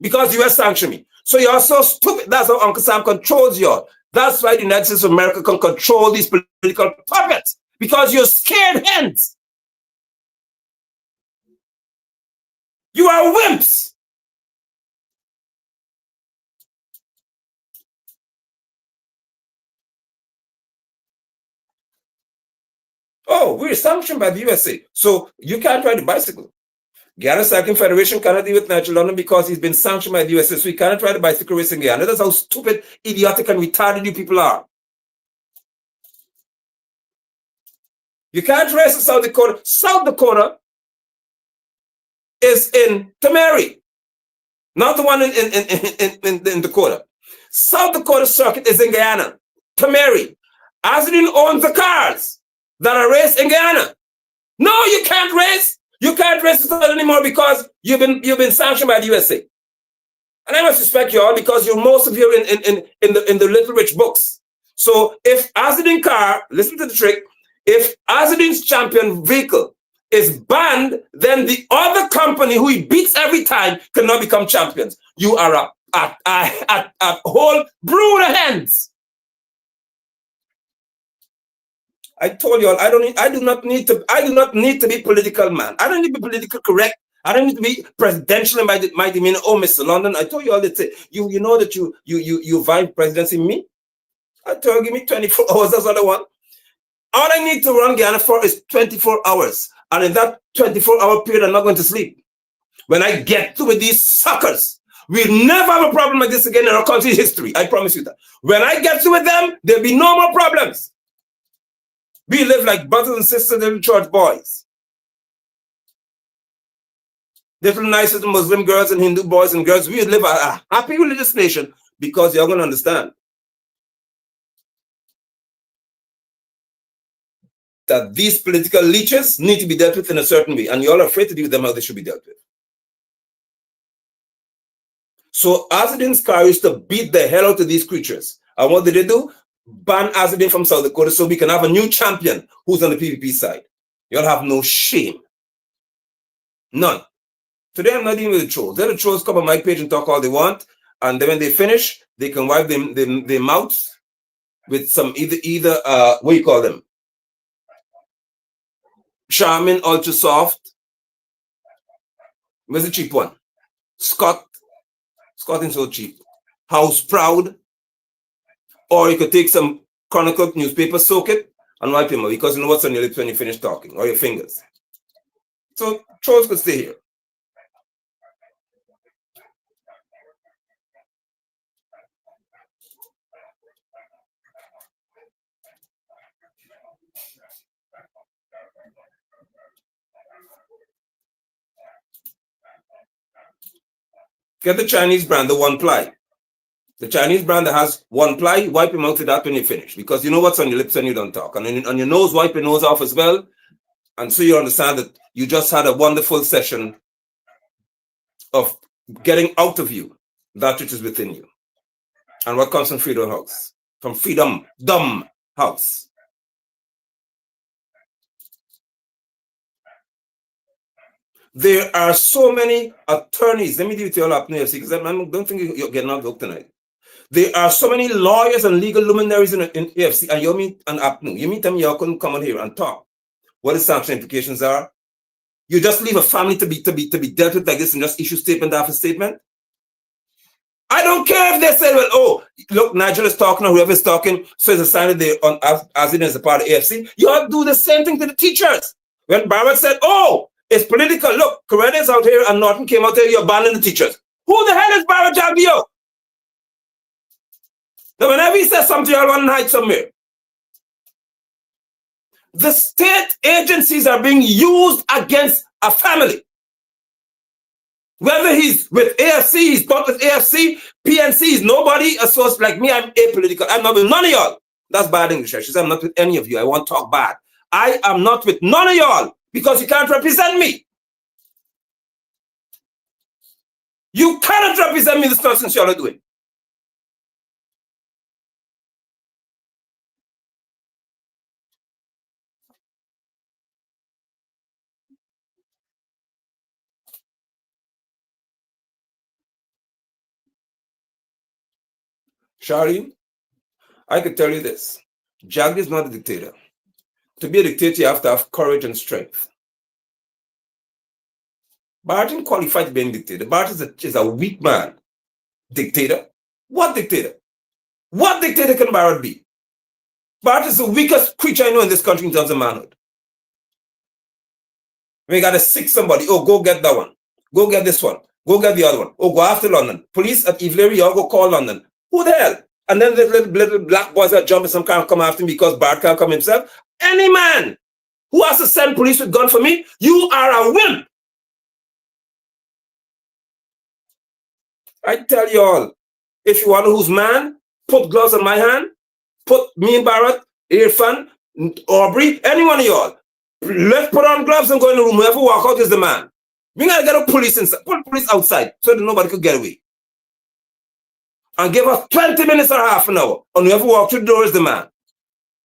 because the US sanctioned me. So you're so stupid. That's how Uncle Sam controls y'all. That's why the United States of America can control these political puppets, because you're scared hens. You are wimps. Oh, we're sanctioned by the USA, so you can't ride a bicycle. Guyana Cycling Federation cannot deal with Nigel London because he's been sanctioned by the USA, so he cannot ride a bicycle race in Guyana. That's how stupid, idiotic, and retarded you people are. You can't race in South Dakota. South Dakota is in Tamari, not the one in Dakota. South Dakota circuit is in Guyana, Tamari. Azudin owns the cars that are raced in Guyana. No, you can't race. You can't race anymore because you've been sanctioned by the USA. And I must respect you all because you're most of you in the Little Rich books. So if Azudin car, listen to the trick, if Azudin's champion vehicle is banned, then the other company who he beats every time cannot become champions. You are a whole brood of hens. I told you all, I do not need to be political, man. I don't need to be politically correct. I don't need to be presidential in my demeanor. Oh, Mr. London, I told you all that you know that you vying presidency in me. I told you, give me 24 hours, that's what I want. All I need to run Ghana for is 24 hours. And in that 24-hour period, I'm not going to sleep. When I get to with these suckers, we'll never have a problem like this again in our country's history. I promise you that. When I get to with them, there'll be no more problems. We live like brothers and sisters, little church boys. Little nice little Muslim girls and Hindu boys and girls. We live a happy religious nation because you're going to understand that these political leeches need to be dealt with in a certain way, and you're all afraid to deal with them how they should be dealt with. So Azadin's courage to beat the hell out of these creatures. And what did they do? Ban Azadin from South Dakota so we can have a new champion who's on the PPP side. You'll have no shame. None. Today I'm not dealing with the trolls. Let the trolls come on my page and talk all they want, and then when they finish, they can wipe their mouths with some either what do you call them? Charmin Ultra Soft. Where's the cheap one? Scott ain't so cheap. House Proud. Or you could take some Chronicle newspaper, soak it, and wipe your mouth because you know what's on your lips when you finish talking, or your fingers. So trolls could stay here. Get the Chinese brand, the one ply. The Chinese brand that has one ply, wipe your mouth with that when you finish. Because you know what's on your lips when you don't talk. And on your nose, wipe your nose off as well. And so you understand that you just had a wonderful session of getting out of you that which is within you. And what comes from Freedom House? From Freedom Dumb House. There are so many attorneys. Let me deal with you all up near, because I don't think you're getting out of tonight. There are so many lawyers and legal luminaries in AFC, and you meet an APNU. You meet them, you couldn't come on here and talk. What the sanction implications are. You just leave a family to be dealt with like this and just issue statement after statement. I don't care if they say, well, oh, look, Nigel is talking or whoever is talking, so it's a sign that they're on as it is a part of AFC. You have to do the same thing to the teachers. When Barrett said, oh, it's political. Look, Coretta is out here and Norton came out there, you're banning the teachers. Who the hell is Barrett Jagdio? Now, whenever he says something, y'all want to hide somewhere. The state agencies are being used against a family. Whether he's with AFC, he's not with AFC, PNC, is nobody associated like me. I'm apolitical. I'm not with none of y'all. That's bad English. She said, I'm not with any of you. I won't talk bad. I am not with none of y'all because you can't represent me. You cannot represent me, this nonsense y'all are doing. Shari, I could tell you this. Jagdi is not a dictator. To be a dictator, you have to have courage and strength. Barrett didn't qualify to be a dictator. Barrett is a weak man. Dictator? What dictator? What dictator can Barrett be? Barrett is the weakest creature I know in this country in terms of manhood. We gotta sick somebody. Oh, go get that one. Go get this one. Go get the other one. Oh, go after London. Police at Ivlery, y'all go call London. Who the hell? And then the little black boys that jump in some car and come after me because Barrett can't come himself. Any man who has to send police with gun for me, you are a wimp. I tell you all, if you want to who's man, put gloves on my hand, put me and Barrett, Irfan, Aubrey, any one of y'all. Let's put on gloves and go in the room. Whoever walk out is the man. We gotta get a police inside, put police outside so that nobody could get away. And give us 20 minutes or half an hour. And whoever walk through the door is the man.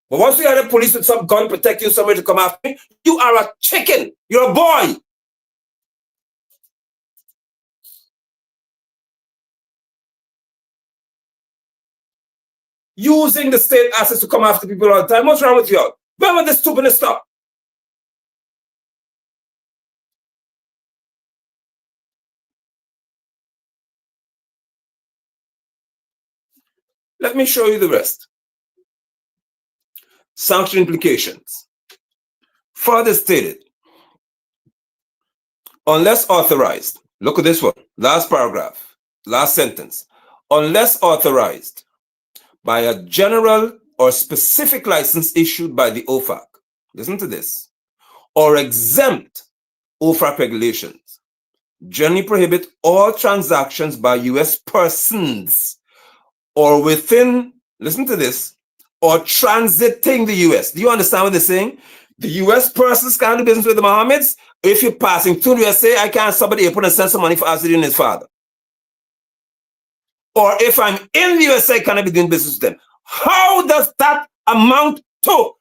But once you have the police with some gun protect you, somebody to come after me, you are a chicken. You're a boy. Using the state assets to come after people all the time. What's wrong with y'all? When will this stupidness stop? Let me show you the rest. sanction implications. Further stated, unless authorized, look at this one, last paragraph, last sentence, unless authorized by a general or specific license issued by the OFAC, listen to this, or exempt OFAC regulations, generally prohibit all transactions by U.S. persons or within, listen to this, or transiting the U.S. Do you understand what they're saying? The U.S. persons can't do business with the Mohameds. If you're passing through the USA, I can't stop at the airport and send some money for Azadin and his father. Or if I'm in the USA, can I be doing business with them? How does that amount to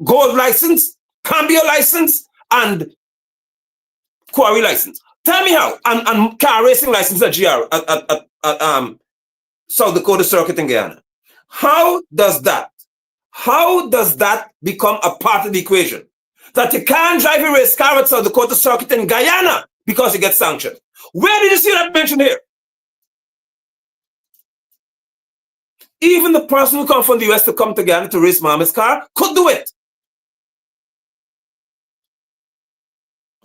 gold license, cambio license, and quarry license? Tell me how. And car racing license at GR at South Dakota Circuit in Guyana. How does that become a part of the equation? That you can't drive a race car at South Dakota Circuit in Guyana because you get sanctioned. Where did you see that mentioned here? Even the person who comes from the US to come to Guyana to race Mohamed's car could do it.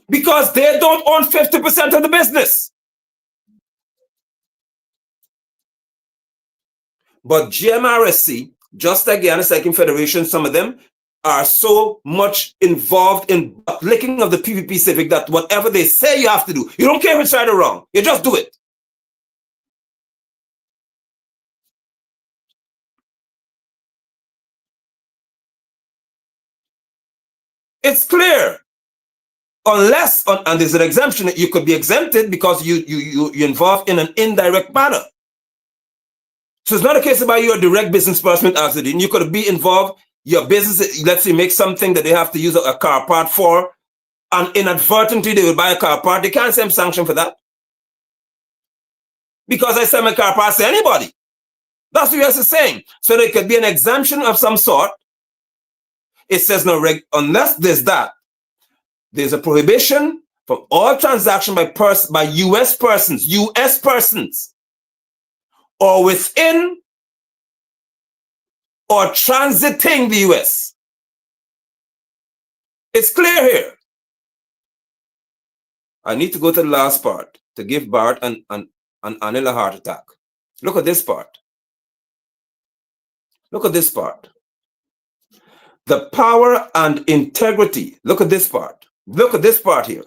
Because they don't own 50% of the business. But GMRSC, just like Guyana Cycling Federation, some of them are so much involved in licking of the PVP Civic that whatever they say you have to do, you don't care if it's right or wrong, you just do it. It's clear. Unless, and there's an exemption, you could be exempted because you're involved in an indirect manner. So it's not a case about you're a direct business person with Azadin. You could be involved, your business, let's say, make something that they have to use a car part for, and inadvertently they will buy a car part. They can't say I'm sanctioned for that. Because I sell my car parts to anybody. That's what US is saying. So there could be an exemption of some sort. It says no, unless there's that, there's a prohibition from all transaction by US persons, or within or transiting the US. It's clear here. I need to go to the last part to give Bart and Anil a heart attack. Look at this part. Look at this part. The power and integrity. Look at this part. Look at this part here.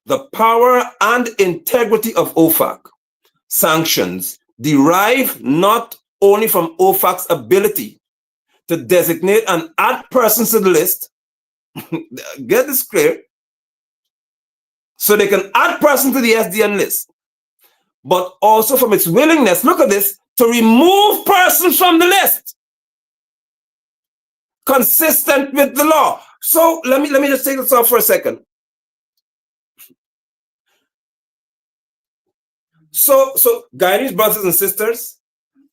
The power and integrity of OFAC sanctions derive not only from OFAC's ability to designate and add persons to the list, get this clear, so they can add persons to the SDN list, but also from its willingness, look at this, to remove persons from the list, consistent with the law. So let me just take this off for a second. So Guyanese brothers and sisters,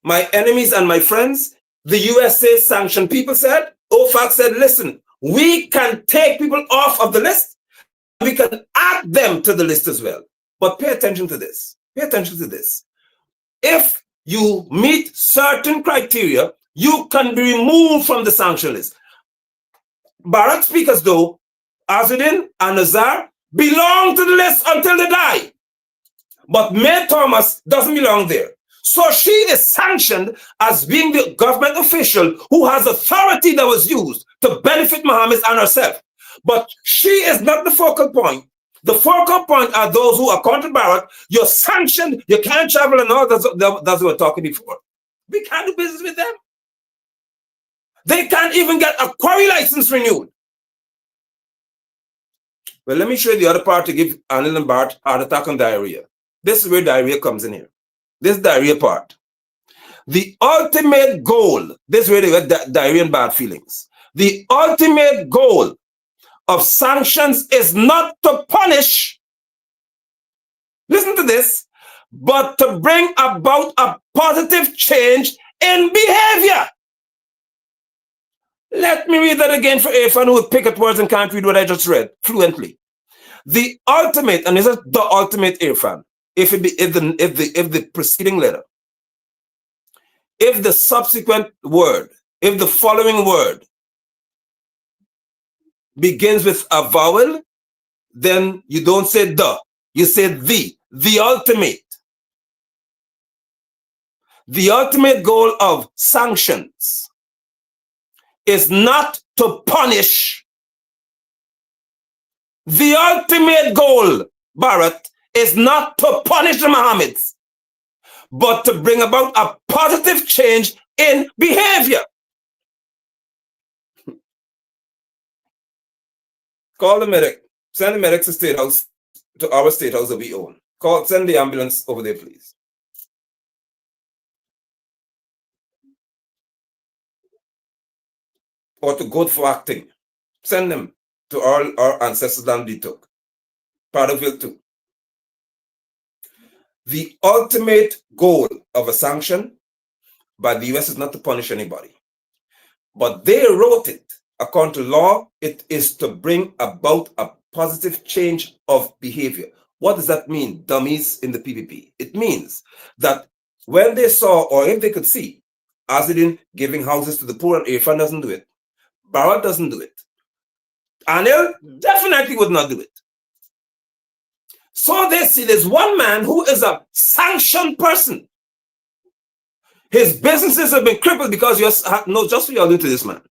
my enemies and my friends, the USA sanctioned people said, OFAC said, listen, we can take people off of the list, we can add them to the list as well. But pay attention to this. Pay attention to this. If you meet certain criteria, you can be removed from the sanction list. Barak speaks as though Azadin and Nazar belong to the list until they die. But May Thomas doesn't belong there. So she is sanctioned as being the government official who has authority that was used to benefit Mohammed and herself. But she is not the focal point. The focal point are those who, according to Barak, you're sanctioned, you can't travel and all that's what we were talking before. We can't do business with them. They can't even get a quarry license renewed. Well, let me show you the other part to give Anil and Bart heart attack on diarrhea. This is where diarrhea comes in here. This diarrhea part. The ultimate goal, this is where they get diarrhea and bad feelings. The ultimate goal of sanctions is not to punish, listen to this, but to bring about a positive change in behavior. Let me read that again for Irfan, who would pick at words and can't read what I just read fluently. The ultimate, and this is the ultimate, Irfan, if the preceding letter, if the subsequent word, if the following word begins with a vowel, then you don't say the, you say the ultimate. The ultimate goal of sanctions is not to punish. The ultimate goal, Barrett, is not to punish the Mohammeds, but to bring about a positive change in behavior. Call the medic. Send the medics to State House, to our State House that we own. Send the ambulance over there, please. Or to go for acting. Send them to all our ancestors' land we took. Parterville too. The ultimate goal of a sanction by the US is not to punish anybody. But they wrote it, according to law, it is to bring about a positive change of behavior. What does that mean, dummies in the PPP? It means that when they saw, or if they could see, Azedin giving houses to the poor, and Irfan doesn't do it, Barrett doesn't do it, Anil definitely would not do it. So they see there's one man who is a sanctioned person. His businesses have been crippled because no justice you're doing to this man.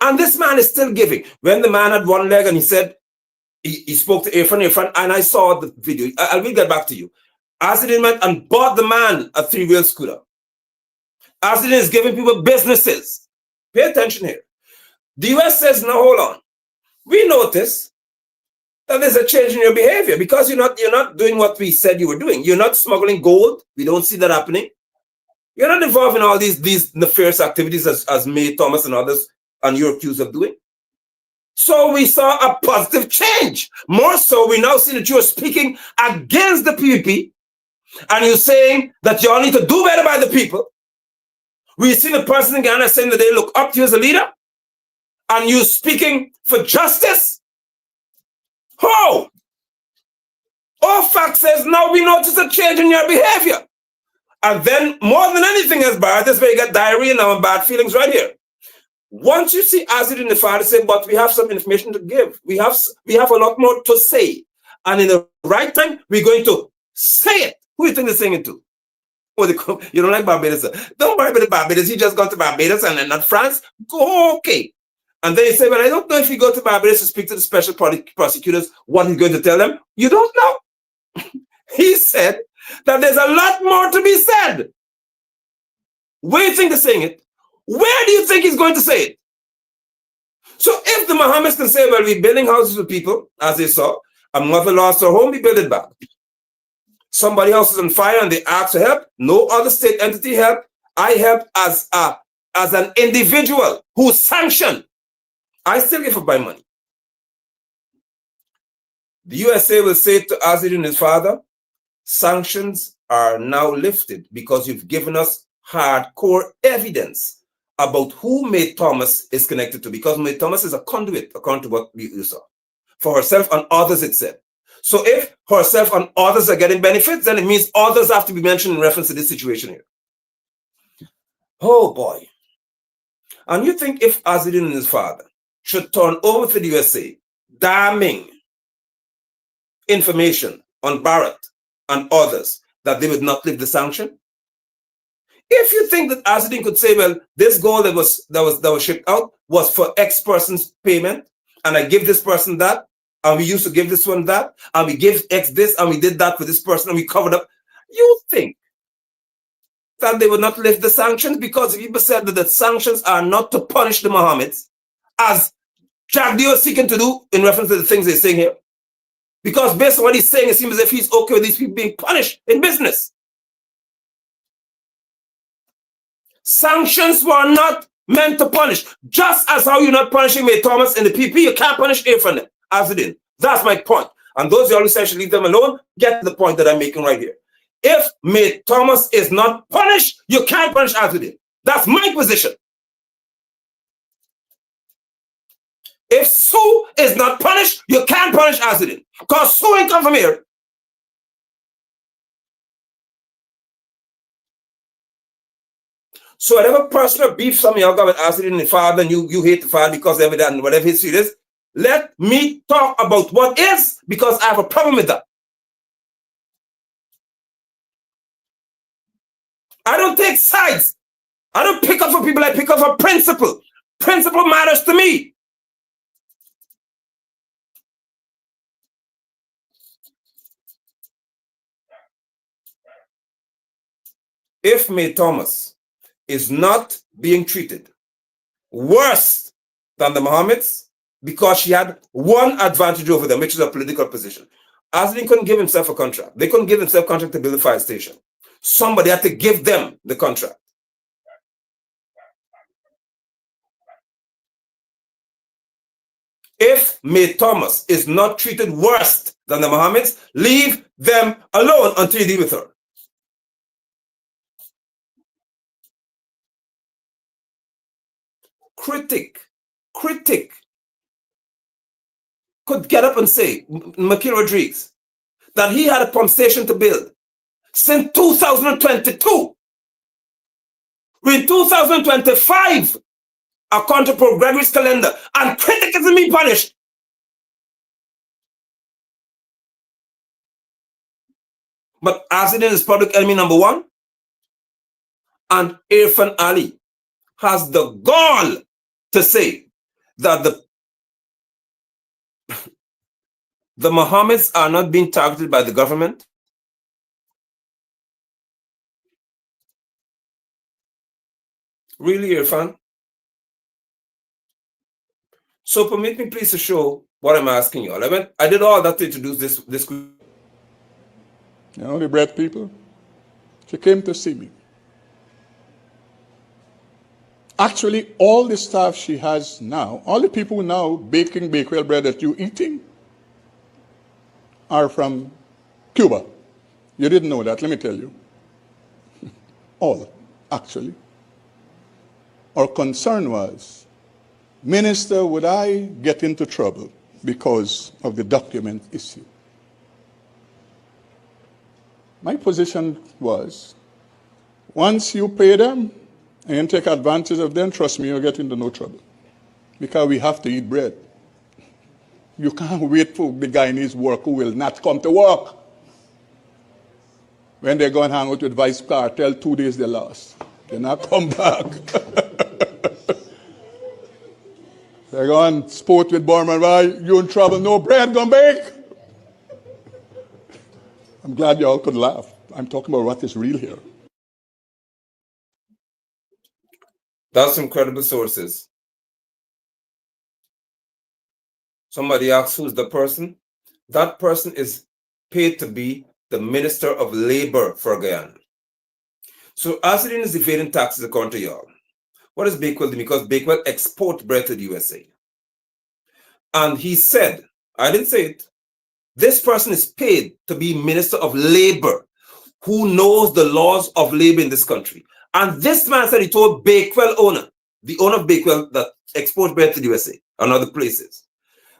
And this man is still giving. When the man had one leg and he said, he spoke to Irfan, and I saw the video. I will get back to you. Azedin went and bought the man a 3-wheel scooter. Azedin is giving people businesses. Pay attention here. The US says, now hold on. We notice that there's a change in your behavior because you're not doing what we said you were doing. You're not smuggling gold. We don't see that happening. You're not involved in all these nefarious activities as May Thomas and others and you're accused of doing. So we saw a positive change. More so, we now see that you are speaking against the PPP and you're saying that you all need to do better by the people. We see the person in Ghana saying that they look up to you as a leader and you speaking for justice. How? OFAC says, now we notice a change in your behavior. And then, more than anything else, Barrett, this is where you get diarrhea now and bad feelings right here. Once you see Azedin the father say, but we have some information to give. We have a lot more to say. And in the right time, we're going to say it. Who do you think they're saying it to? Oh, you don't like Barbados? Don't worry about Barbados. You just got to Barbados and then not France. Go okay. And then you say, well, I don't know if you go to Barbados to speak to the special prosecutors, what he's going to tell them. You don't know. He said that there's a lot more to be said. Where do you think they're saying it? Where do you think he's going to say it? So if the Mohammeds can say, well, we're building houses for people, as they saw, a mother lost her home, we build it back. Somebody else is on fire and they ask for help. No other state entity help. I help as an individual who's sanctioned. I still give up my money. The USA will say to Azedin and his father, sanctions are now lifted because you've given us hardcore evidence about who May Thomas is connected to, because May Thomas is a conduit, according to what you saw, for herself and others, it said. So if herself and others are getting benefits, then it means others have to be mentioned in reference to this situation here. Oh boy. And you think if Azedin and his father should turn over to the USA damning information on Barrett and others, that they would not lift the sanction? If you think that Azedin could say, well, this gold that was shipped out was for X person's payment, and I give this person that, and we used to give this one that, and we give X this, and we did that for this person, and we covered up, you think that they would not lift the sanctions? Because people said that the sanctions are not to punish the Mohammeds, as Jack Dio is seeking to do in reference to the things they're saying here. Because based on what he's saying, it seems as if he's okay with these people being punished in business. Sanctions were not meant to punish. Just as how you're not punishing May Thomas in the PP, you can't punish Irfan Azedin. That's my point. And those who always say I should leave them alone, get the point that I'm making right here. If May Thomas is not punished, you can't punish Azedin. That's my position. If Sue is not punished, you can't punish Azedin. Because Sue ain't come from here. So whatever personal beef some of y'all got with Azedin and the father, and you hate the father because of that and whatever history it is, Let me talk about what is, because I have a problem with that. I don't take sides. I don't pick up for people. I pick up for principle. Principle matters to me. If May Thomas is not being treated worse than the Mohammeds because she had one advantage over them, which is a political position. Aslan couldn't give himself a contract. They couldn't give themselves a contract to build a fire station. Somebody had to give them the contract. If May Thomas is not treated worse than the Mohammeds, leave them alone until you deal with her. Critic could get up and say, Makil Rodriguez, that he had a pump station to build since 2022. In 2025, according to Gregory's calendar, and critic isn't being punished. But Aslan is public enemy number one, and Irfan Ali has the gall to say that the Mohammeds are not being targeted by the government. Really, Irfan? So permit me please to show what I'm asking you all. I did all that to introduce this. You know the bread people? She came to see me. Actually, all the staff she has now, all the people now baking Bakewell bread that you're eating are from Cuba. You didn't know that, let me tell you. All, actually. Our concern was, Minister, would I get into trouble because of the document issue? My position was, once you pay them and take advantage of them, trust me, you'll get into no trouble. Because we have to eat bread. You can't wait for the Guyanese worker who will not come to work. When they go and hang out with Vice Cartel, 2 days they lost. They not come back. They go and sport with Borman, right? You in trouble, no bread gonna bake. I'm glad you all could laugh. I'm talking about what is real here. That's some credible sources. Somebody asks who's the person. That person is paid to be the Minister of Labor for Guyana. So Aslan is evading taxes according to y'all. What is Bakewell doing? Because Bakewell export bread to the USA. And he said, I didn't say it, this person is paid to be Minister of Labor, who knows the laws of labor in this country. And this man said he told Bakewell owner, the owner of Bakewell that exports bread to the USA and other places,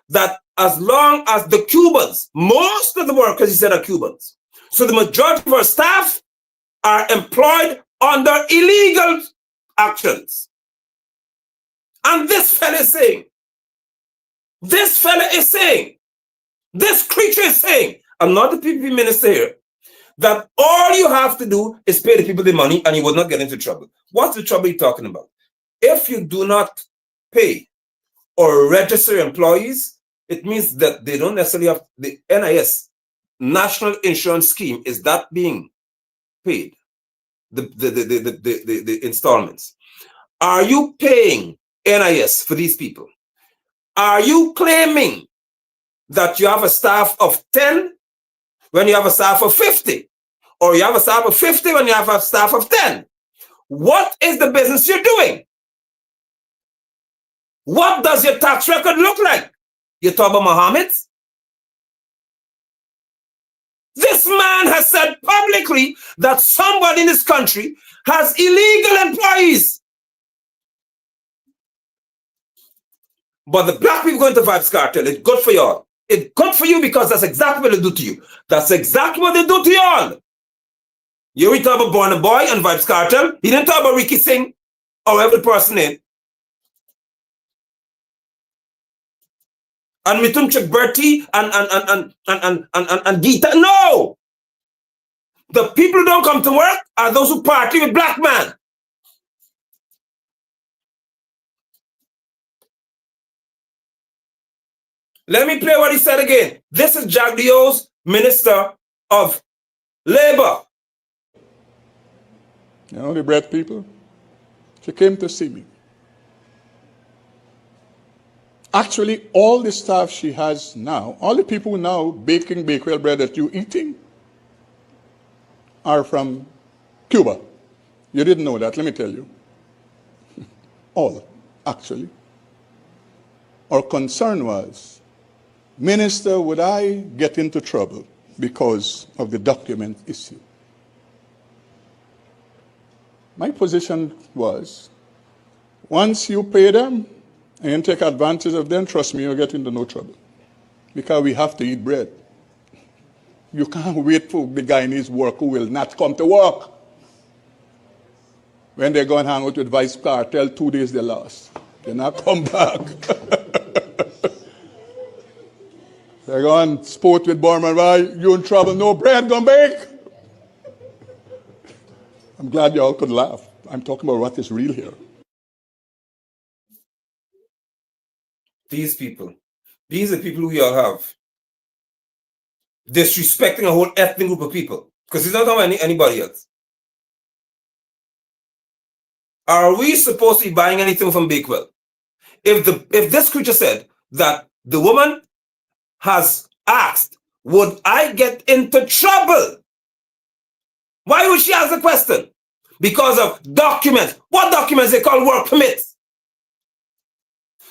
that as long as the Cubans, most of the workers, he said, are Cubans. So the majority of our staff are employed under illegal actions. And this fella is saying, this creature is saying, I'm not the PPP minister here, that all you have to do is pay the people the money and you will not get into trouble. What's the trouble you're talking about? If you do not pay or register employees, it means that they don't necessarily have the NIS, National Insurance Scheme, is that being paid, the installments. Are you paying NIS for these people? Are you claiming that you have a staff of 10 when you have a staff of 50? Or you have a staff of 50 when you have a staff of 10? What is the business you're doing? What does your tax record look like? You talk about Mohameds? This man has said publicly that somebody in this country has illegal employees. But the black people going to Vibes Cartel, it's good for y'all. It's good for you because that's exactly what they do to you. That's exactly what they do to y'all. You talk about Born a Boy and Vibes Cartel. He didn't talk about Ricky Singh or every person in. and Mitum Chikberti and Gita. No! The people who don't come to work are those who party with black man. Let me play what he said again. This is Jagdio's Minister of Labor. You know the bread people? She came to see me. Actually, all the staff she has now, all the people now baking Bakewell bread that you're eating are from Cuba. You didn't know that, let me tell you. All, actually. Our concern was, Minister, would I get into trouble because of the document issue? My position was, once you pay them and take advantage of them, trust me, you'll get into no trouble. Because we have to eat bread. You can't wait for the Guyanese worker who will not come to work. When they go and hang out with Vice Cartel, 2 days they lost. They not come back. They go and sport with Borman, why you in trouble, no bread gonna bake. I'm glad you all could laugh. I'm talking about what is real here. These people, these are people who you all have disrespecting a whole ethnic group of people, because he's not talking about anybody else. Are we supposed to be buying anything from Bakewell? If this creature said that the woman has asked, would I get into trouble? Why would she ask the question? Because of documents. What documents? They call work permits.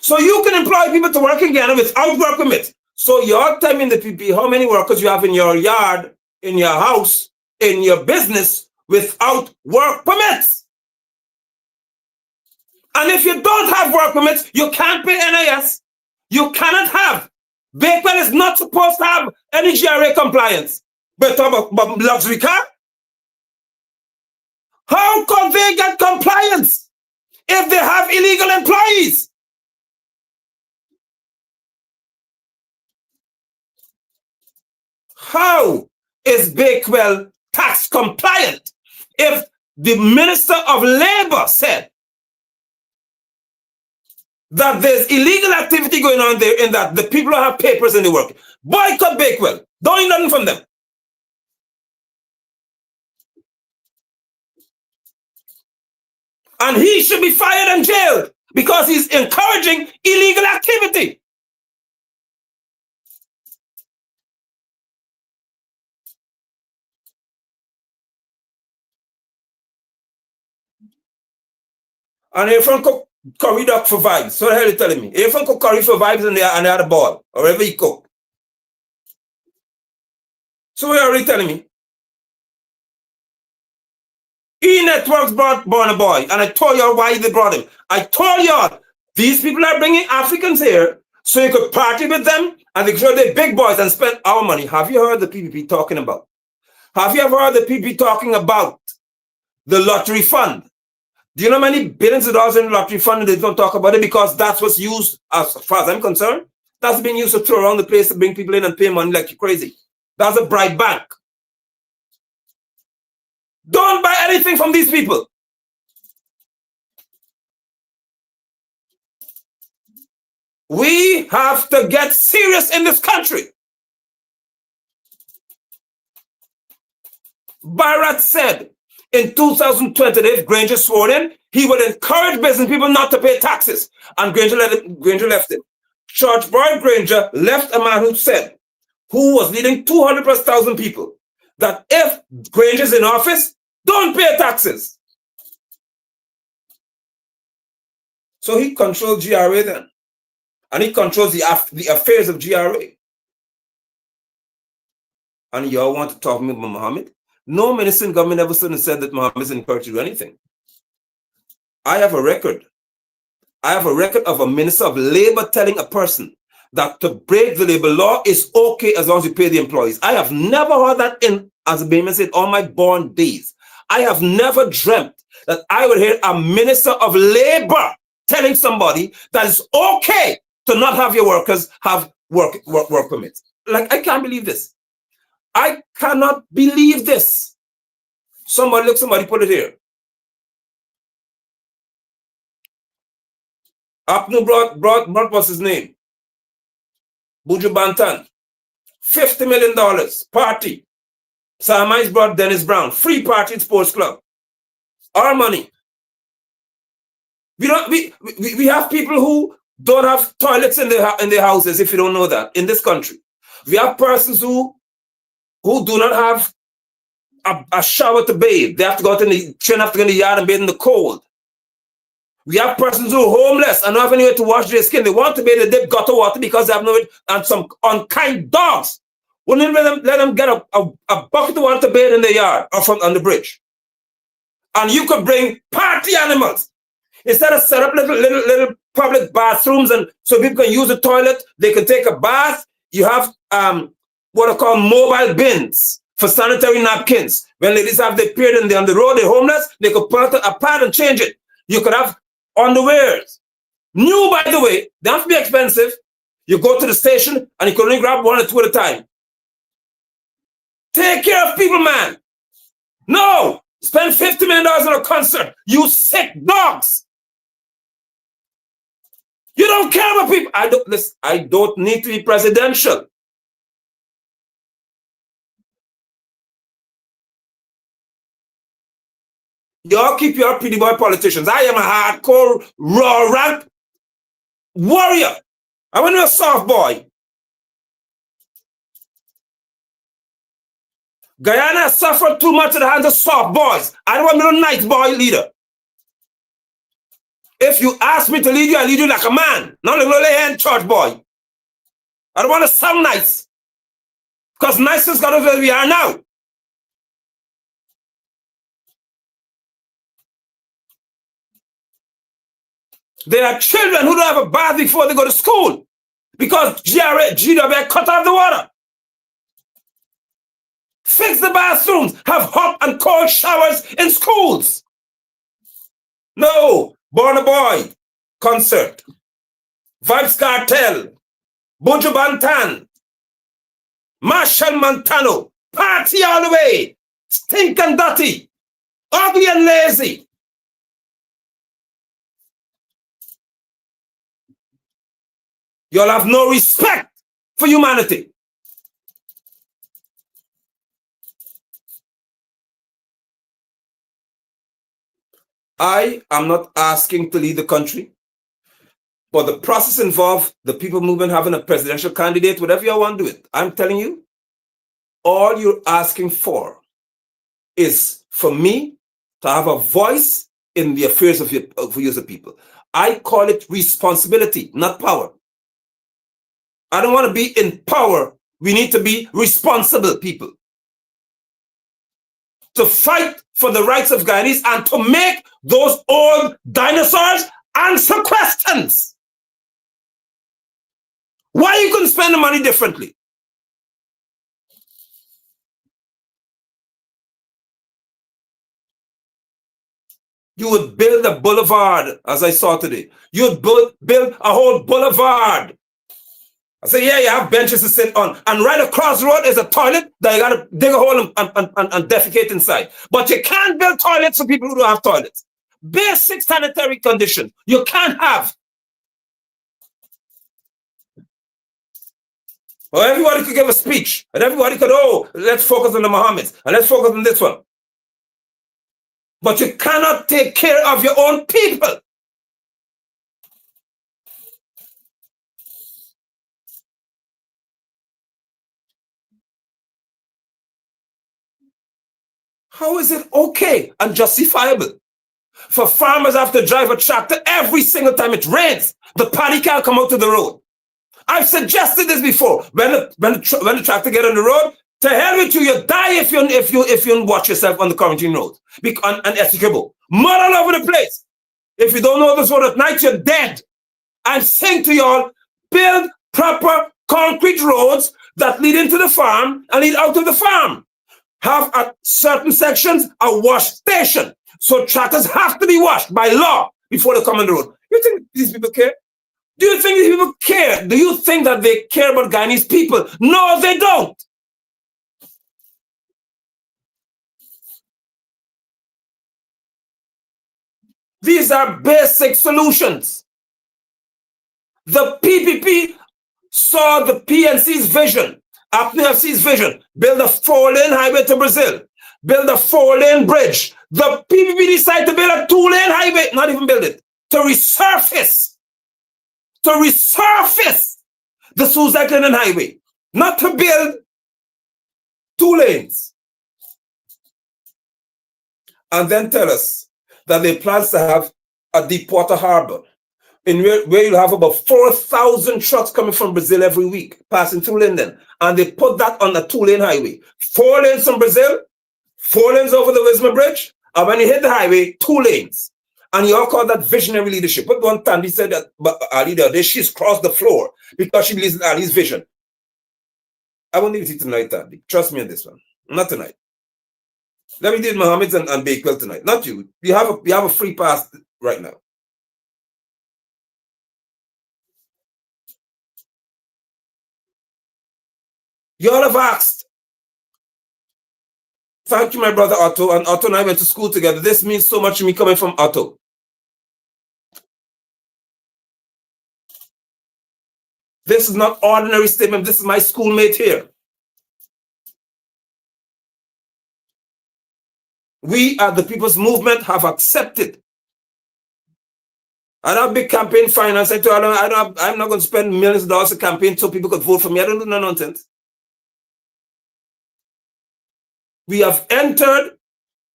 So you can employ people to work again without work permit. So you're telling the people how many workers you have in your yard, in your house, in your business without work permits. And if you don't have work permits, you can't pay NIS. You cannot have. Bakewell is not supposed to have any GRA compliance. But talk about luxury car? How could they get compliance if they have illegal employees? How is Bakewell tax compliant if the Minister of Labor said that there's illegal activity going on there in that the people who have papers in the work? Boycott Bakewell. Don't eat nothing from them. And he should be fired and jailed because he's encouraging illegal activity. And if you cook curry duck for vibes, so the hell are you telling me? If you cook curry for vibes and they had a ball, or whatever you cook. So what are you telling me? E-Networks brought Burna Boy, and I told y'all why they brought him. I told y'all, these people are bringing Africans here so you could party with them and they could show they're big boys and spend our money. Have you heard the PPP talking about? Have you ever heard the PPP talking about the lottery fund? Do you know how many billions of dollars in the lottery fund and they don't talk about it because that's what's used, as far as I'm concerned, that's being used to throw around the place to bring people in and pay money like you're crazy. That's a bribe bank. Don't buy anything from these people. We have to get serious in this country. Bharat said in 2020, if Granger swore in, he would encourage business people not to pay taxes. And Granger left him. George Boyd Granger left a man who was leading 200,000+ people, that if Granger's in office, don't pay taxes. So he controls GRA then. And he controls the affairs of GRA. And y'all want to talk to me about Mohammed? No minister in government ever stood and said that Mohammed's encouraged to do anything. I have a record. I have a record of a minister of labor telling a person that to break the labor law is okay as long as you pay the employees. I have never heard that in, as a Bayman said, all my born days. I have never dreamt that I would hear a minister of labor telling somebody that it's okay to not have your workers have work permit. Like, I can't believe this. I cannot believe this. Somebody, look, somebody put it here. Apnu brought what's his name? Buju Banton. $50 million. Party. Samais brought Dennis Brown. Free party at Sports Club. Our money. We have people who don't have toilets in their houses, if you don't know that, in this country. We have persons who do not have a shower to bathe. They have to go out in the yard and bathe in the cold. We have persons who are homeless and don't have anywhere to wash their skin. They want to bathe in the gutter water because they have nowhere, and some unkind dogs wouldn't let them get a bucket of water to bathe in the yard or on the bridge. And you could bring party animals. Instead of set up little public bathrooms and so people can use the toilet, they can take a bath. You have what are called mobile bins for sanitary napkins. When ladies have their period and they're on the road, they're homeless, they could put a pad and change it. You could have underwears. New, by the way, they have to be expensive. You go to the station and you can only grab one or two at a time. Take care of people, man. No, spend $50 million on a concert. You sick dogs. You don't care about people. I don't need to be presidential. Y'all keep your pretty boy politicians. I am a hardcore, raw rank warrior. I want to be a soft boy. Guyana has suffered too much at the hands of soft boys. I don't want to be a nice boy leader. If you ask me to lead you, I lead you like a man, not like a little hand church boy. I don't want to sound nice, because nice has got us where we are now. There are children who don't have a bath before they go to school because GW cut off the water. Fix the bathrooms. Have hot and cold showers in schools. No. Born a Boy concert. Vibes Cartel. Buju Banton. Marshall Montano. Party all the way. Stink and dirty. Ugly and lazy. You'll have no respect for humanity. I am not asking to lead the country, but the process involved the people movement having a presidential candidate, whatever you want to do it. I'm telling you, all you're asking for is for me to have a voice in the affairs of you as a people. I call it responsibility, not power. I don't want to be in power. We need to be responsible people. To fight for the rights of Guyanese and to make those old dinosaurs answer questions. Why you couldn't spend the money differently? You would build a boulevard, as I saw today. You would build a whole boulevard. I say, yeah, you have benches to sit on. And right across the road is a toilet that you got to dig a hole and defecate inside. But you can't build toilets for people who don't have toilets. Basic sanitary conditions you can't have. Or everybody could give a speech. And everybody could, oh, let's focus on the Mohameds. And let's focus on this one. But you cannot take care of your own people. How is it okay and justifiable for farmers to have to drive a tractor every single time it rains? The paddy can't come out to the road. I've suggested this before. When the tractor get on the road, to hell with you, you die if you watch yourself on the Coventry Road and Essequibo. Mud all over the place. If you don't know this road at night, you're dead. I'm saying to y'all, build proper concrete roads that lead into the farm and lead out of the farm. Have at certain sections a wash station. So tractors have to be washed by law before they come on the road. You think these people care? Do you think these people care? Do you think that they care about Guyanese people? No, they don't. These are basic solutions. The PPP saw the PNC's vision, APNFC's vision, build a 4-lane highway to Brazil, build a 4-lane bridge. The PPP decided to build a 2-lane highway, not even build it, to resurface the Suicide Lane Highway, not to build 2 lanes. And then tell us that they plan to have a deep water harbor in where you'll have about 4,000 trucks coming from Brazil every week, passing through Linden. And they put that on a 2-lane highway. 4 lanes from Brazil, 4 lanes over the Wismar Bridge, and when you hit the highway, 2 lanes. And you all call that visionary leadership. But one time he said that Ali the other day, she's crossed the floor because she believes in Ali's vision. I won't leave it to you tonight, Andy. Trust me on this one. Not tonight. Let me deal with Mohameds and Bakewell tonight. Not you. You have a free pass right now. You all have asked. Thank you, my brother Otto. And Otto and I went to school together. This means so much to me coming from Otto. This is not ordinary statement. This is my schoolmate here. We at the People's Movement have accepted. I don't have big campaign finance. I'm not going to spend millions of dollars to campaign so people could vote for me. I don't do no nonsense. We have entered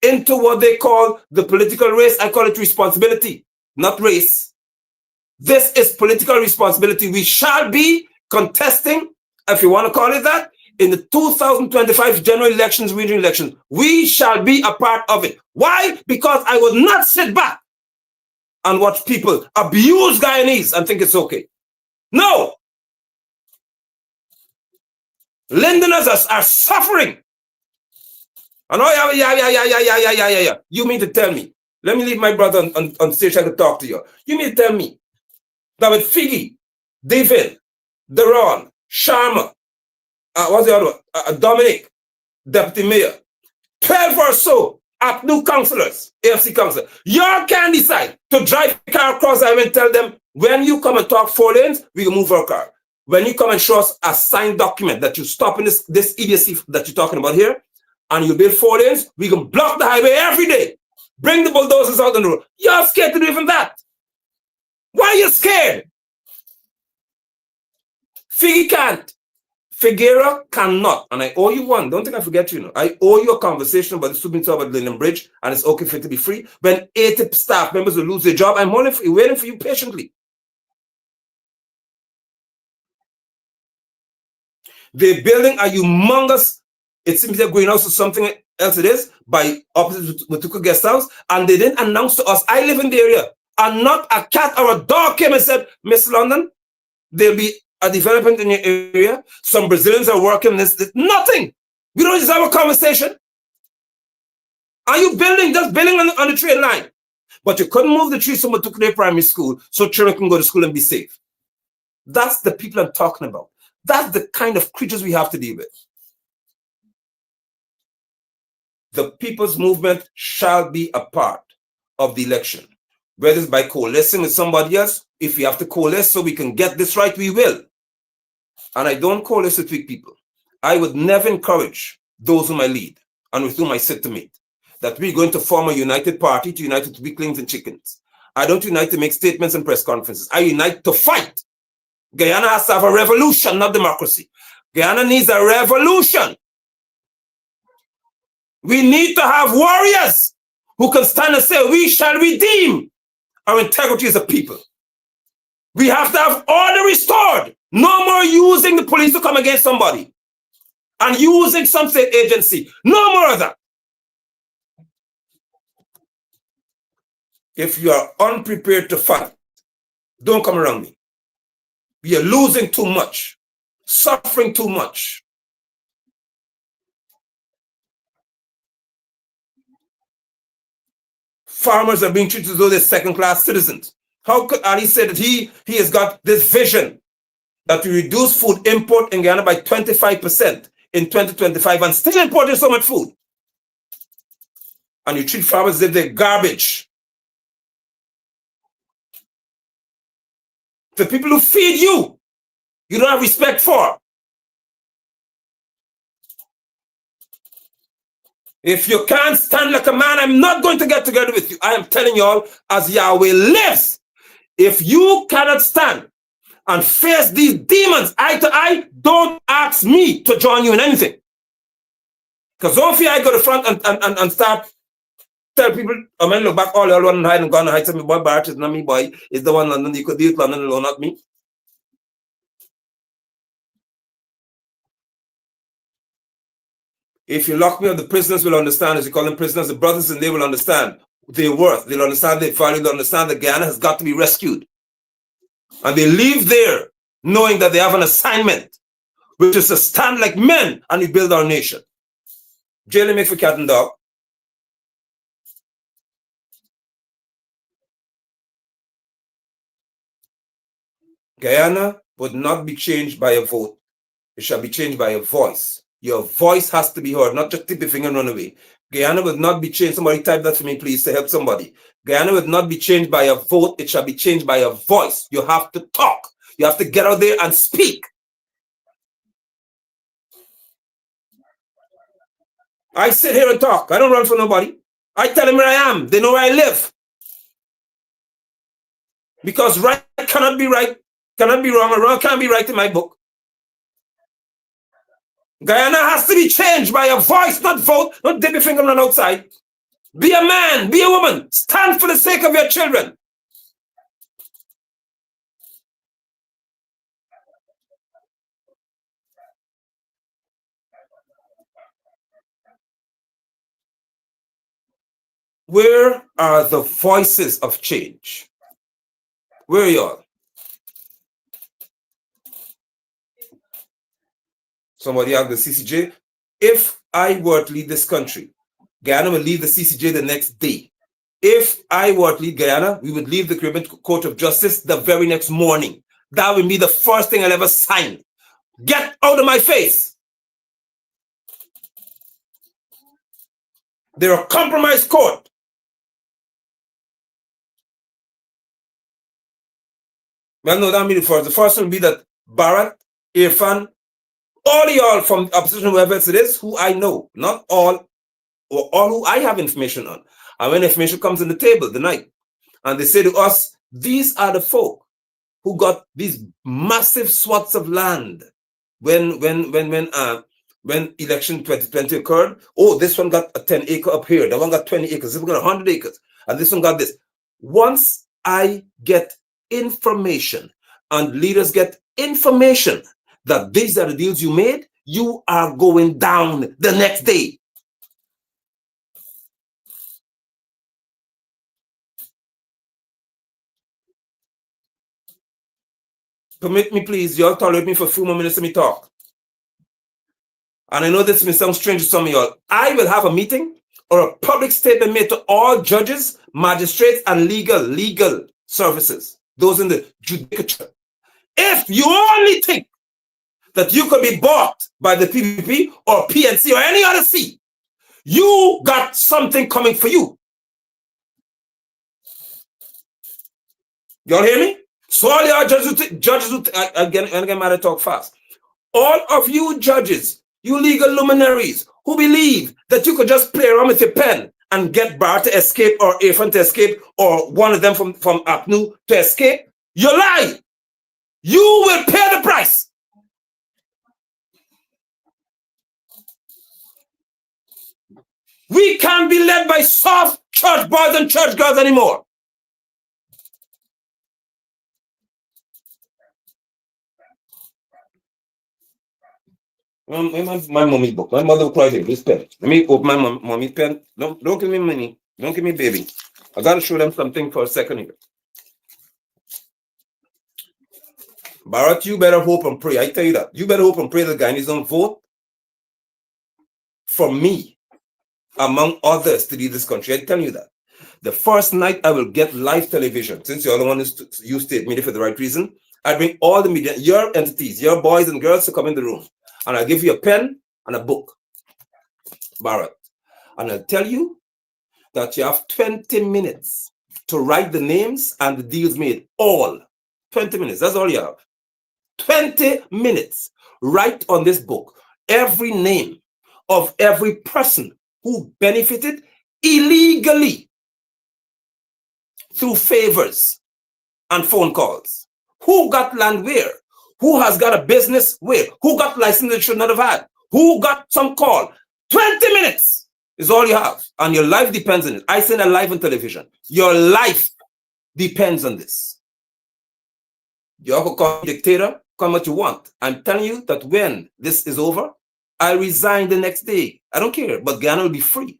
into what they call the political race. I call it responsibility, not race. This is political responsibility. We shall be contesting, if you want to call it that, in the 2025 general elections, regional elections. We shall be a part of it. Why? Because I will not sit back and watch people abuse Guyanese and think it's okay. No. Londoners are suffering. And yeah. You mean to tell me? Let me leave my brother on stage so I can talk to you. You mean to tell me that with Figgy, David, Deron, Sharma, what's the other one? Dominic, Deputy Mayor, 12 or so new councillors, AFC councillors, you can decide to drive a car across the highway and tell them, when you come and talk 4 lanes, we can move our car. When you come and show us a signed document that you stop in this idiocy that you're talking about here, and you build 4 lanes, we can block the highway every day. Bring the bulldozers out on the road. You're scared to do even that. Why are you scared? Figgy can't. Figuera cannot. And I owe you one. Don't think I forget you. I owe you a conversation about the Subin Tower at Linden Bridge, and it's okay for it to be free. When 80 staff members will lose their job, I'm waiting for you patiently. They're building a humongous, it seems they're going out to something else it is, by opposite Matuka Guest House, and they didn't announce to us. I live in the area, and not a cat or a dog came and said, Miss London, there'll be a development in your area. Some Brazilians are working this. Nothing. We don't just have a conversation. Are you just building on the train line? But you couldn't move the trees from Matuka Primary School so children can go to school and be safe. That's the people I'm talking about. That's the kind of creatures we have to deal with. The People's Movement shall be a part of the election. Whether it's by coalescing with somebody else, if we have to coalesce so we can get this right, we will. And I don't coalesce with weak people. I would never encourage those whom I lead and with whom I sit to meet that we're going to form a united party to unite with weaklings and chickens. I don't unite to make statements and press conferences. I unite to fight. Guyana has to have a revolution, not democracy. Guyana needs a revolution. We need to have warriors who can stand and say, we shall redeem our integrity as a people. We have to have order restored. No more using the police to come against somebody and using some state agency. No more of that. If you are unprepared to fight, don't come around me. We are losing too much, suffering too much. Farmers are being treated as though they're second-class citizens. How could Ali say that he has got this vision that we reduce food import in Guyana by 25% in 2025 and still importing so much food? And you treat farmers as if they're garbage. The people who feed you, you don't have respect for. If you can't stand like a man, I'm not going to get together with you. I am telling you all, as Yahweh lives, if you cannot stand and face these demons eye to eye, don't ask me to join you in anything. Because don't fear I go to the front and start tell people, I mean, look back, all y'all want to hide and go and hide. Tell me, boy, Bart is not me, boy. It's the one London. You could do it London alone, not me. If you lock me up, the prisoners will understand. As you call them prisoners, the brothers, and they will understand their worth. They'll understand their value. They'll understand that Guyana has got to be rescued. And they leave there knowing that they have an assignment, which is to stand like men and rebuild our nation. Jailing me for cat and dog. Guyana would not be changed by a vote. It shall be changed by a voice. Your voice has to be heard, not just tip your finger and run away. Guyana will not be changed. Somebody type that for me, please, to help somebody. Guyana will not be changed by a vote. It shall be changed by a voice. You have to talk. You have to get out there and speak. I sit here and talk. I don't run for nobody. I tell them where I am. They know where I live. Because right cannot be right, cannot be wrong, or wrong can't be right in my book. Guyana has to be changed by a voice, not vote, not dip your finger on outside. Be a man, be a woman. Stand for the sake of your children. Where are the voices of change? Where are y'all? Somebody asked the CCJ, if I were to lead this country, Guyana will leave the CCJ the next day. If I were to lead Guyana, we would leave the Caribbean Court of Justice the very next morning. That would be the first thing I'll ever sign. Get out of my face. They're a compromised court. Well, no, that will be the first. The first one will be that Bharat, Irfan, all y'all from opposition, whoever it is, who I know, not all, or all who I have information on. And when information comes on the table the night, and they say to us, these are the folk who got these massive swaths of land when election 2020 occurred. Oh, this one got a 10-acre up here, that one got 20 acres, this one got 100 acres, and this one got this. Once I get information and leaders get information that these are the deals you made, you are going down the next day. Permit me, please, y'all tolerate me for a few more minutes, let me talk. And I know this may sound strange to some of y'all. I will have a meeting or a public statement made to all judges, magistrates, and legal services, those in the judicature. If you only think that you could be bought by the PPP or PNC or any other C, you got something coming for you. Y'all hear me? So all y'all judges who again, matter talk fast. All of you judges, you legal luminaries who believe that you could just play around with your pen and get Bar to escape or Irfan to escape or one of them from APNU to escape, you lie. You will pay the price. We can't be led by soft church boys and church girls anymore. My mommy's book. My mother will cry here. This pen. Let me open my mommy's pen. Don't give me money. Don't give me baby. I gotta show them something for a second here. Bharat, you better hope and pray. I tell you that. You better hope and pray the Guyanese don't vote for me, among others, to lead this country. I tell you that. The first night I will get live television, since you're the one who use state media for the right reason. I bring all the media, your entities, your boys and girls to come in the room. And I'll give you a pen and a book, Barrett. And I'll tell you that you have 20 minutes to write the names and the deals made. All. 20 minutes. That's all you have. 20 minutes. Write on this book every name of every person who benefited illegally through favors and phone calls. Who got land where? Who has got a business where? Who got license they should not have had? Who got some call? 20 minutes is all you have. And your life depends on it. I say that live on television. Your life depends on this. You have to call me dictator, call what you want. I'm telling you that when this is over, I'll resign the next day. I don't care, but Ghana will be free.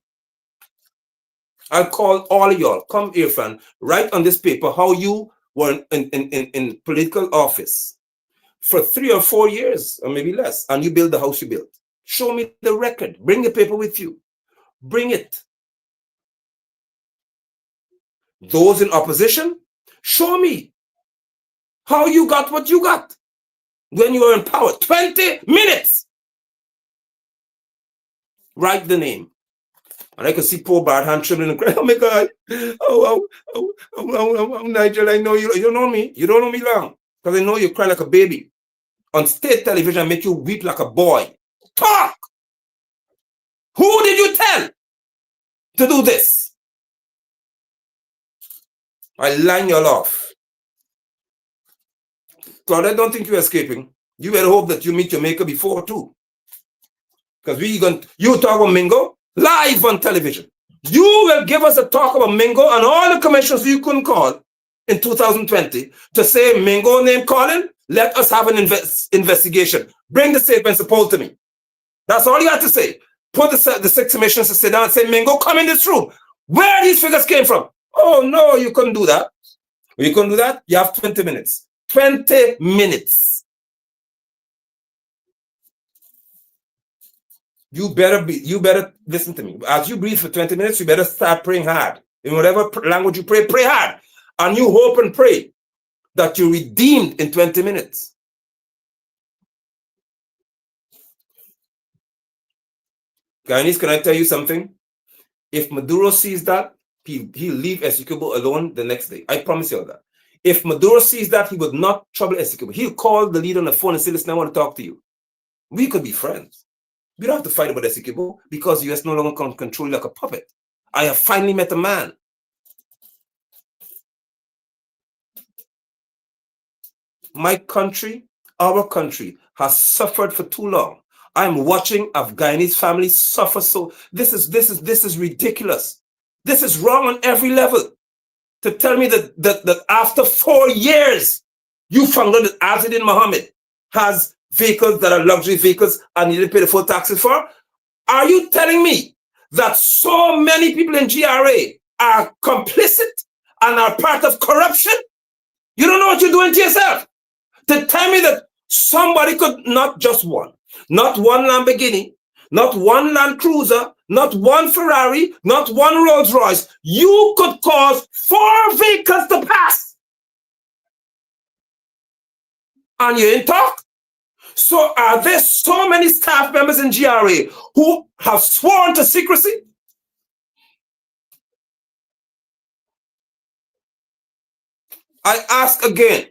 I'll call all of y'all. Come here, friend. Write on this paper how you were in political office for 3 or 4 years, or maybe less, and you build the house you built. Show me the record. Bring the paper with you. Bring it. Those in opposition, show me how you got what you got when you were in power. 20 minutes. Write the name. And I could see poor Barhan trembling and crying. Oh my God. Oh, Nigel, I know you. You know me. You don't know me long. Because I know you cry like a baby. On state television, make you weep like a boy. Talk! Who did you tell to do this? I line you all off. God, I don't think you're escaping. You better hope that you meet your maker before too. Because you talk about Mingo live on television. You will give us a talk about Mingo and all the commissions you couldn't call in 2020 to say Mingo name calling. Let us have an investigation. Bring the safe and support to me. That's all you have to say. Put the 6 commissions to sit down and say, Mingo, come in this room. Where these figures came from? Oh, no, you couldn't do that. You couldn't do that? You have 20 minutes. 20 minutes. You better listen to me. As you breathe for 20 minutes, you better start praying hard. In whatever language you pray, pray hard. And you hope and pray that you're redeemed in 20 minutes. Guyanese, can I tell you something? If Maduro sees that, he'll leave Essequibo alone the next day. I promise you all that. If Maduro sees that, he would not trouble Essequibo. He'll call the leader on the phone and say, listen, I want to talk to you. We could be friends. We don't have to fight about Essequibo because the U.S. no longer can control you like a puppet. I have finally met a man. My country, our country, has suffered for too long. I'm watching a Guyanese family suffer. So this is ridiculous. This is wrong on every level. To tell me that after 4 years, you found out that Azadin Mohammed has vehicles that are luxury vehicles and you didn't pay the full taxes for? Are you telling me that so many people in GRA are complicit and are part of corruption? You don't know what you're doing to yourself. To tell me that somebody could, not just one, not one Lamborghini, not one Land Cruiser, not one Ferrari, not one Rolls Royce, you could cause 4 vehicles to pass. And you ain't talk? So are there so many staff members in GRA who have sworn to secrecy? I ask again,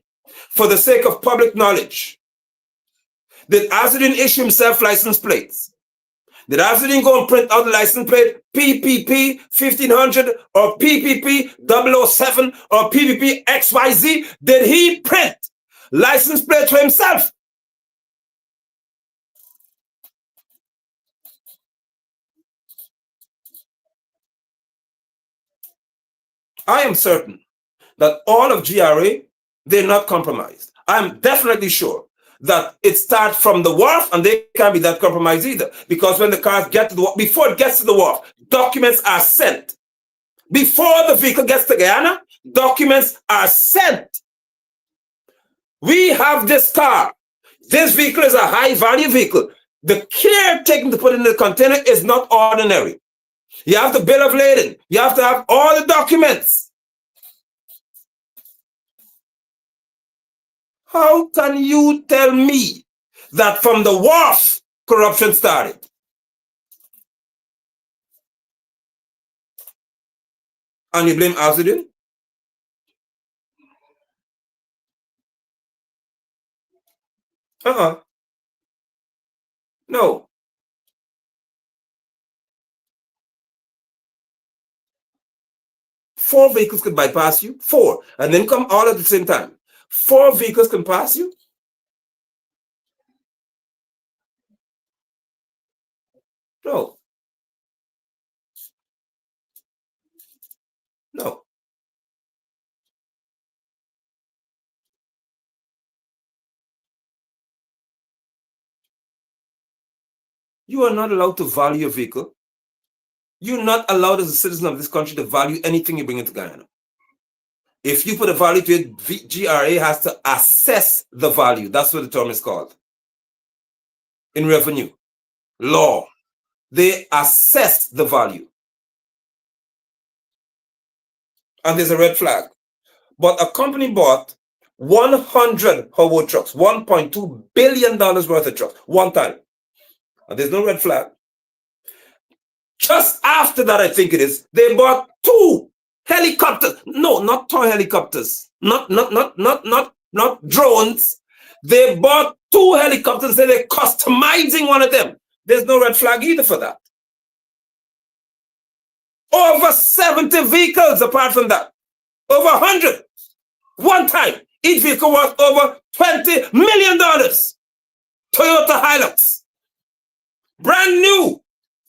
for the sake of public knowledge, did Azadin issue himself license plates? Did Azadin go and print out the license plate PPP 1500 or PPP 007 or PPP XYZ? Did he print license plates for himself? I am certain that all of GRA, they're not compromised. I'm definitely sure that it starts from the wharf and they can't be that compromised either. Because when the cars get to the wharf, before it gets to the wharf, documents are sent. Before the vehicle gets to Guyana, documents are sent. We have this car. This vehicle is a high value vehicle. The care taken to put in the container is not ordinary. You have the bill of lading. You have to have all the documents. How can you tell me that from the wharf corruption started? And you blame Azudin? No. Four vehicles could bypass you. Four. And then come all at the same time. Four vehicles can pass you? No. No. You are not allowed to value a vehicle. You're not allowed as a citizen of this country to value anything you bring into Guyana. If you put a value to it, GRA has to assess the value. That's what the term is called. In revenue law, they assess the value. And there's a red flag. But a company bought 100 Howard trucks, $1.2 billion worth of trucks, one time. And there's no red flag. Just after that, I think it is, they bought 2 helicopters. No, not toy helicopters. Not drones. They bought 2 helicopters and they're customizing one of them. There's no red flag either for that. Over 70 vehicles apart from that. Over 100. One time. Each vehicle was over $20 million. Toyota Hilux. Brand new.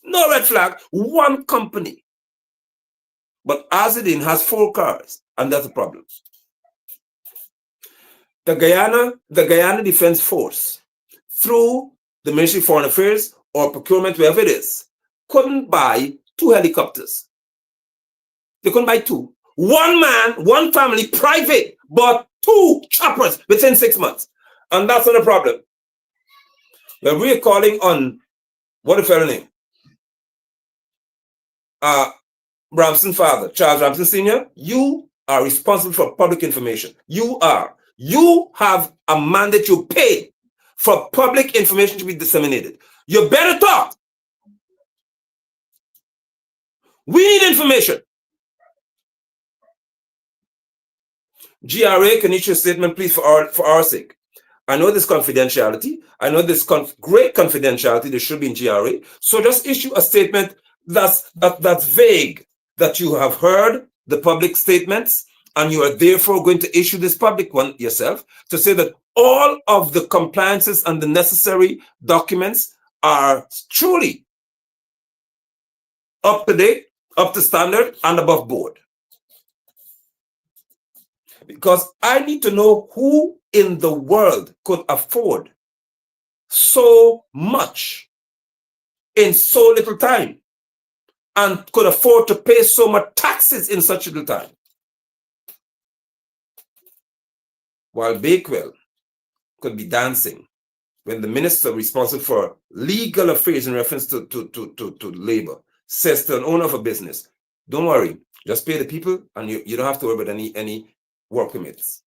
No red flag. One company. But Azudin has 4 cars. And that's a problem. The Guyana Defense Force, through the Ministry of Foreign Affairs or procurement, wherever it is, couldn't buy 2 helicopters. They couldn't buy 2. One man, one family, private, bought 2 choppers within 6 months. And that's not a problem. When we're calling on, what the fellow name? Ramson's father, Charles Ramson Sr., you are responsible for public information. You are. You have a mandate you pay for public information to be disseminated. You better talk. We need information. GRA, can issue a statement, please, for our sake. I know this confidentiality. I know this great confidentiality that should be in GRA. So just issue a statement that's vague, that you have heard the public statements and you are therefore going to issue this public one yourself to say that all of the compliances and the necessary documents are truly up to date, up to standard, and above board. Because I need to know who in the world could afford so much in so little time and could afford to pay so much taxes in such little time. While Bakewell could be dancing when the minister responsible for legal affairs in reference to labor says to an owner of a business, don't worry, just pay the people and you don't have to worry about any work permits.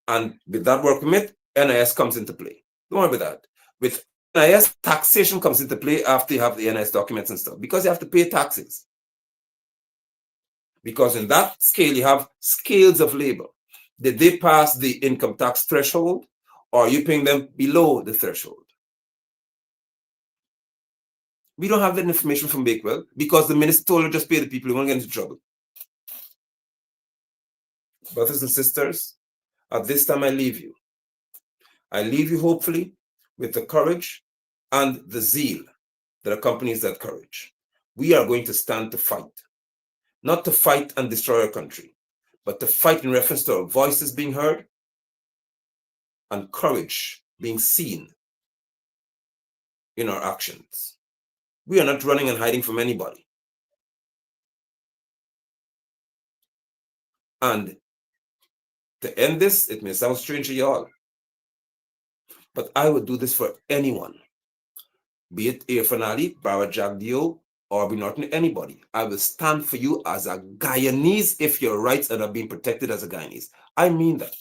And with that work permit, NIS comes into play. Don't worry about that. With NIS, taxation comes into play after you have the NIS documents and stuff, because you have to pay taxes. Because in that scale, you have scales of labor. Did they pass the income tax threshold, or are you paying them below the threshold? We don't have that information from Bakewell because the minister told her just pay the people, you won't get into trouble. Brothers and sisters, at this time I leave you. I leave you hopefully with the courage and the zeal that accompanies that courage. We are going to stand to fight. Not to fight and destroy our country, but to fight in reference to our voices being heard and courage being seen in our actions. We are not running and hiding from anybody. And to end this, it may sound strange to y'all, but I would do this for anyone, be it Irfan Ali, Bara Jagdeo, or I'll be not anybody. I will stand for you as a Guyanese if your rights are not being protected as a Guyanese. I mean that.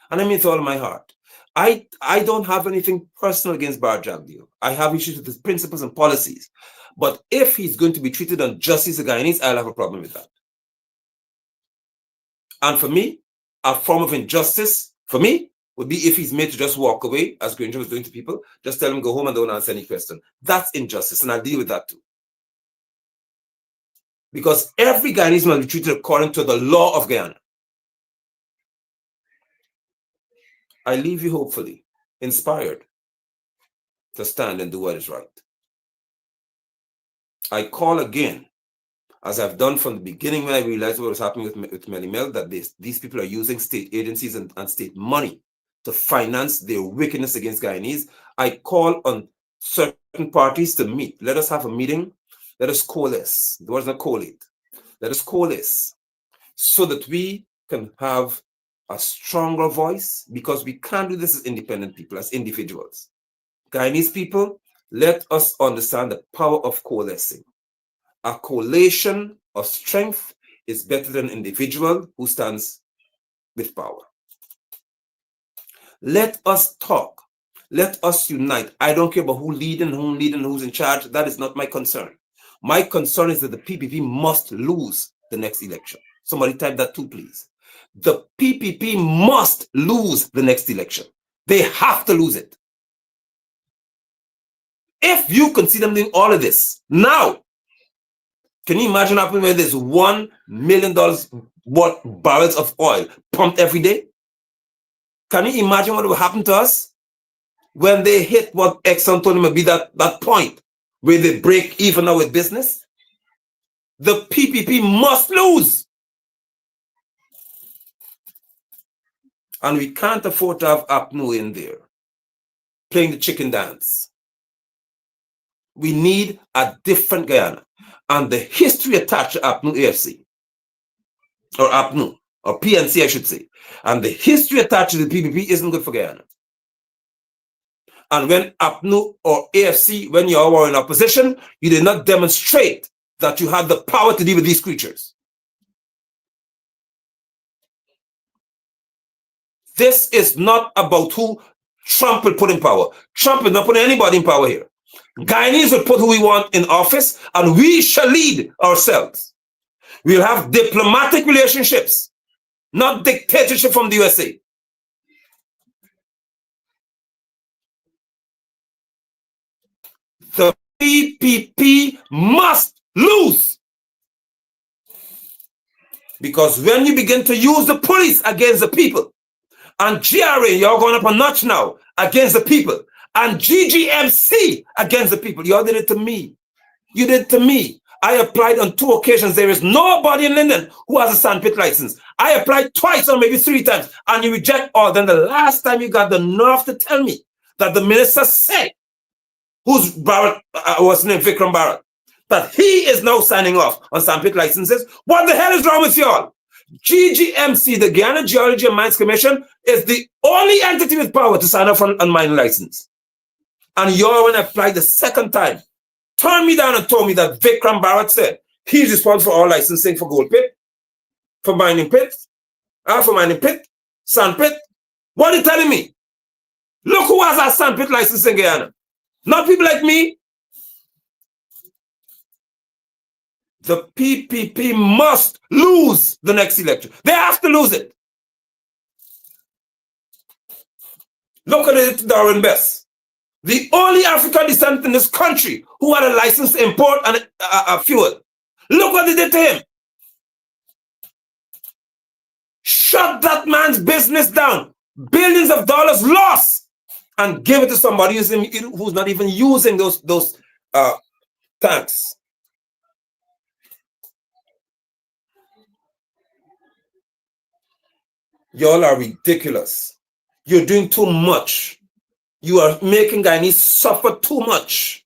And I mean it with all of my heart. I don't have anything personal against Bar Jagdeo. I have issues with his principles and policies. But if he's going to be treated unjustly as a Guyanese, I'll have a problem with that. And for me, a form of injustice, for me, would be if he's made to just walk away, as Granger was doing to people, just tell him go home and don't answer any question. That's injustice, and I'll deal with that too. Because every Guyanese must be treated according to the law of Guyana. I leave you hopefully inspired to stand and do what is right. I call again, as I've done from the beginning when I realized what was happening with Melimel, that these people are using state agencies and state money to finance their wickedness against Guyanese. I call on certain parties to meet. Let us have a meeting. Let us coalesce. The word's not collate. Let us coalesce so that we can have a stronger voice, because we can't do this as independent people, as individuals. Guyanese people, let us understand the power of coalescing. A coalition of strength is better than an individual who stands with power. Let us talk. Let us unite. I don't care about who's leading, who's in charge. That is not my concern. My concern is that the PPP must lose the next election. Somebody type that too, please. The PPP must lose the next election. They have to lose it. If you can see them doing all of this now, can you imagine happening when there's $1 million worth barrels of oil pumped every day? Can you imagine what will happen to us when they hit what Exxon told them would be that point where they break even now with business? The PPP must lose. And we can't afford to have APNU in there playing the chicken dance. We need a different Guyana. And the history attached to APNU AFC, or APNU, or PNC, I should say, and the history attached to the PPP isn't good for Guyana. And when APNU or AFC, when you were in opposition, you did not demonstrate that you had the power to deal with these creatures. This is not about who Trump will put in power. Trump is not putting anybody in power here. Guyanese will put who we want in office, and we shall lead ourselves. We'll have diplomatic relationships, not dictatorship from the USA. The PPP must lose. Because when you begin to use the police against the people, and GRA, you're going up a notch now against the people, and GGMC against the people, you did it to me. You did it to me. I applied on 2 occasions. There is nobody in Linden who has a sandpit license. I applied twice or maybe 3 times, and you reject all. Then the last time you got the nerve to tell me that the minister said, whose Barrett was named Vikram Barrett, that he is now signing off on sandpit licenses. What the hell is wrong with y'all? GGMC, the Guyana Geology and Mines Commission, is the only entity with power to sign off on mining license. And y'all, when I applied the second time, turned me down and told me that Vikram Barrett said he's responsible for all licensing for gold pit, for mining pit, sand pit. What are you telling me? Look who has our sand pit license in Guyana. Not people like me. The PPP must lose the next election. They have to lose it. Look at it, Darren Bess. The only African descendant in this country who had a license to import a fuel. Look what they did to him. Shut that man's business down. Billions of dollars lost. And give it to somebody who's not even using those tanks. Y'all are ridiculous. You're doing too much. You are making Guyanese suffer too much.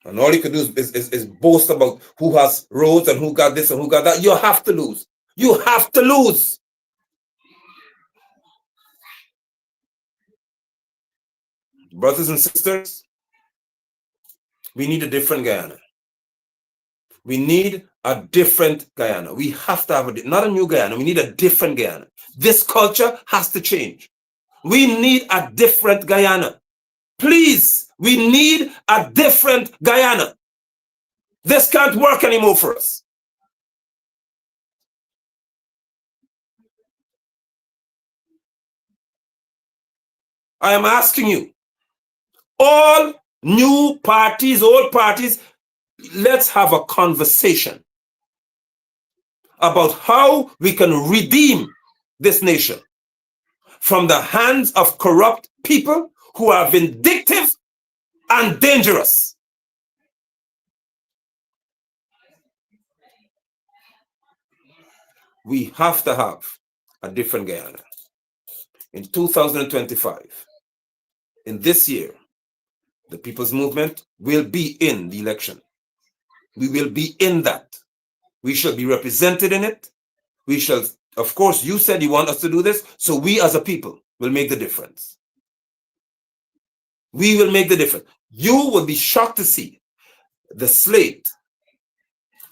And all you can do is boast about who has roads and who got this and who got that. You have to lose. You have to lose. Brothers and sisters, We need a different Guyana. We need a different Guyana. We have to have not a new Guyana. We need a different Guyana. This culture has to change. We need a different Guyana. Please, we need a different Guyana. This can't work anymore for us. I am asking you, all new parties, old parties, let's have a conversation about how we can redeem this nation from the hands of corrupt people who are vindictive and dangerous. We have to have a different Guyana. In 2025, in this year, the People's Movement will be in the election. We will be in that. We shall be represented in it. We shall, of course, you said you want us to do this, so we as a people will make the difference. We will make the difference. You will be shocked to see the slate,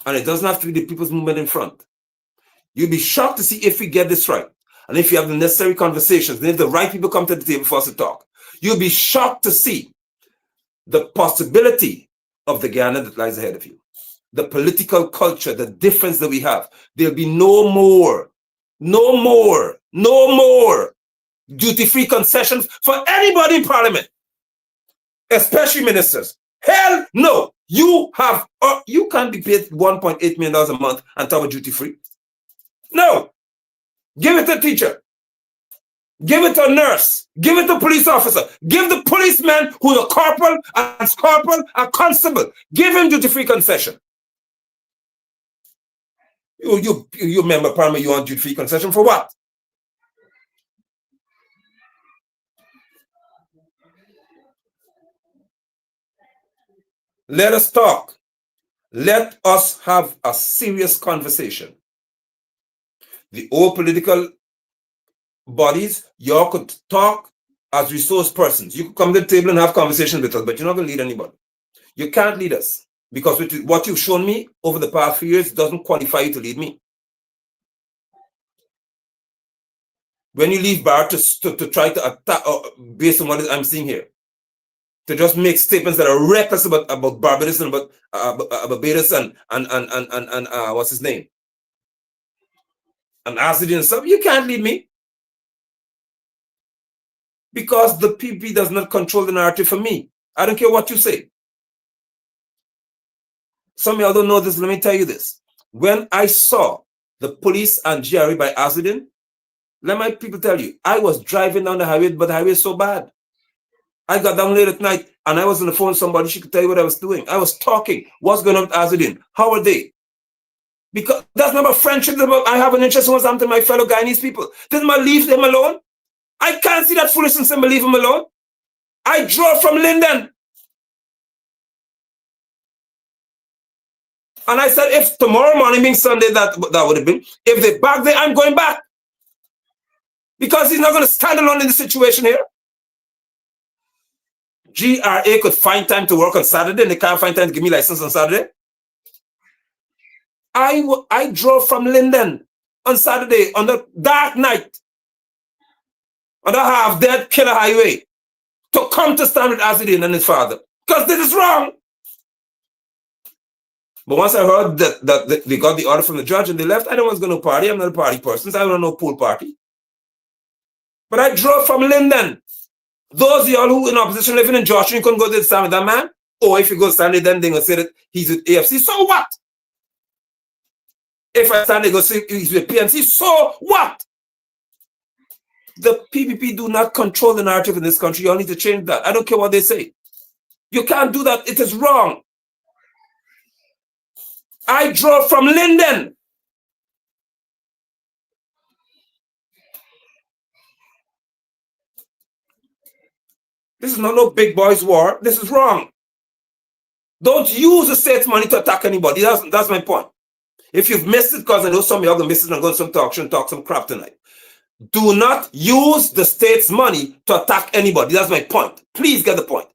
and it doesn't have to be the People's Movement in front. You'll be shocked to see if we get this right, and if you have the necessary conversations, and if the right people come to the table for us to talk. You'll be shocked to see the possibility of the Guyana that lies ahead of you. The political culture, the difference that we have. There'll be no more duty-free concessions for anybody in Parliament, especially ministers. Hell no. You can't be paid $1.8 million a month and talk about duty-free. No. Give it to a teacher. Give it to a nurse. Give it to a police officer. Give the policeman who's a corporal and constable. Give him duty-free concession. You member Parliament, you want duty-free concession for what? Let us talk. Let us have a serious conversation. The old political bodies, y'all could talk as resource persons. You could come to the table and have conversations with us, but you're not going to lead anybody. You can't lead us because what you've shown me over the past few years doesn't qualify you to lead me. When you leave Bar to try to attack, based on what I'm seeing here, to just make statements that are reckless about Barbados and about Barbados and what's his name? And Azadi and stuff, you can't lead me. Because the PP does not control the narrative for me. I don't care what you say. Some of y'all don't know this, let me tell you this. When I saw the police and GRE by Azadin, let my people tell you, I was driving down the highway, but the highway is so bad. I got down late at night and I was on the phone with somebody, she could tell you what I was doing. I was talking, what's going on with Azadin? How are they? Because that's not about friendship, about I have an interest in what's happening to my fellow Guyanese people. Doesn't I leave them alone? I can't see that foolishness and leave him alone. I drove from Linden. And I said, if tomorrow morning being Sunday, that would have been, if they back there, I'm going back. Because he's not going to stand alone in the situation here. GRA could find time to work on Saturday and they can't find time to give me license on Saturday. I drove from Linden on Saturday on the dark night on the half-dead killer highway to come to stand with Azadin and his father. Because this is wrong. But once I heard that they got the order from the judge and they left, I don't want to go to party. I'm not a party person. So I don't know pool party. But I drove from Linden. Those of y'all who in opposition living in Joshua, you couldn't go to stand with that man. Or if you go stand with them, they're going to say that he's with AFC. So what? If I stand, they go say he's with PNC. So what? The PPP do not control the narrative in this country. You all need to change that. I don't care what they say. You can't do that. It is wrong. I drove from Linden. This is not no big boys war. This is wrong. Don't use the state's money to attack anybody. That's my point. If you've missed it, because I know some of y'all are going to miss it and go to some talk show and talk some crap tonight. Do not use the state's money to attack anybody. That's my point. Please get the point.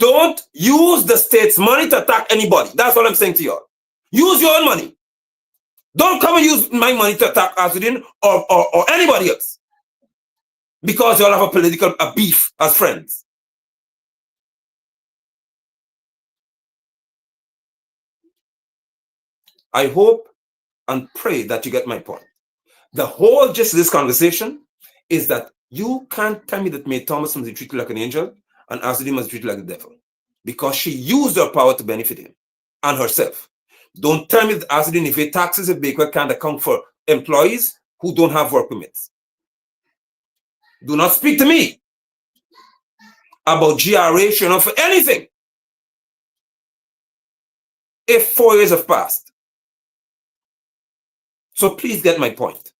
Don't use the state's money to attack anybody. That's all I'm saying to y'all. Use your own money. Don't come and use my money to attack Azuddin or anybody else. Because y'all have a political beef as friends. I hope and pray that you get my point. The whole gist of this conversation is that you can't tell me that May Thomas must be treated like an angel and Azuddin must be treated like the devil. Because she used her power to benefit him and herself. Don't tell me that Azuddin evade taxes if Bakewell can't account for employees who don't have work permits. Do not speak to me about GRA showing up for anything if 4 years have passed. So please get my point.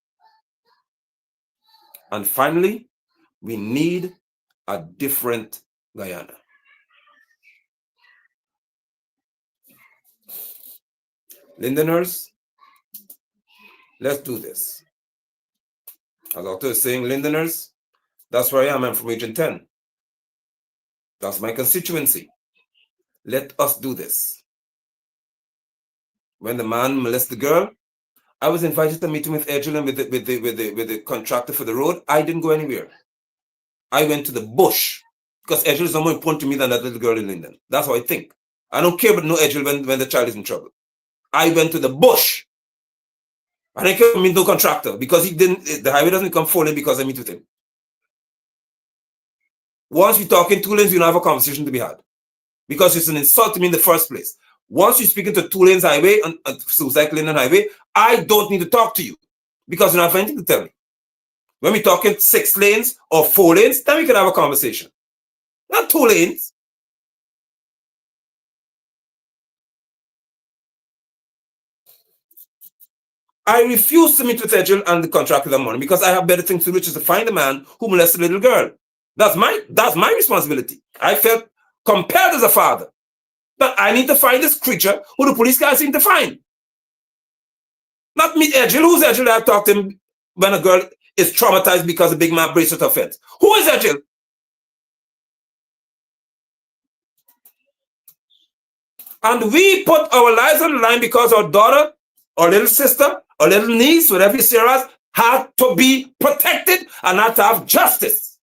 And finally, we need a different Guyana. Londoners, let's do this. As Doctor is saying, Londoners, that's where I am. I'm from Region 10. That's my constituency. Let us do this. When the man molested the girl, I was invited to a meeting with Edgel and with the contractor for the road. I didn't go anywhere. I went to the bush because Edgel is more important to me than that little girl in Linden. That's how I think. I don't care about no Edgel when the child is in trouble. I went to the bush. I didn't care about no contractor because the highway doesn't come falling because I meet with him. Once we talk in 2 lanes, we don't have a conversation to be had because it's an insult to me in the first place. Once you speak into 2 lanes highway and Suicide Lane and highway, I don't need to talk to you because you don't have anything to tell me. When we talk in 6 lanes or 4 lanes, then we can have a conversation. Not 2 lanes. I refuse to meet with Edgel and the contractor that morning because I have better things to do, which is to find the man who molested a little girl. That's my responsibility. I felt compelled as a father that I need to find this creature who the police can't seem to find. Not meet Edgel. Who's Edgel? I've talked to him when a girl is traumatized because a big man bracelet offense. Who is Edgel? And we put our lives on the line because our daughter, our little sister, our little niece, whatever you say us, had to be protected and had to have justice.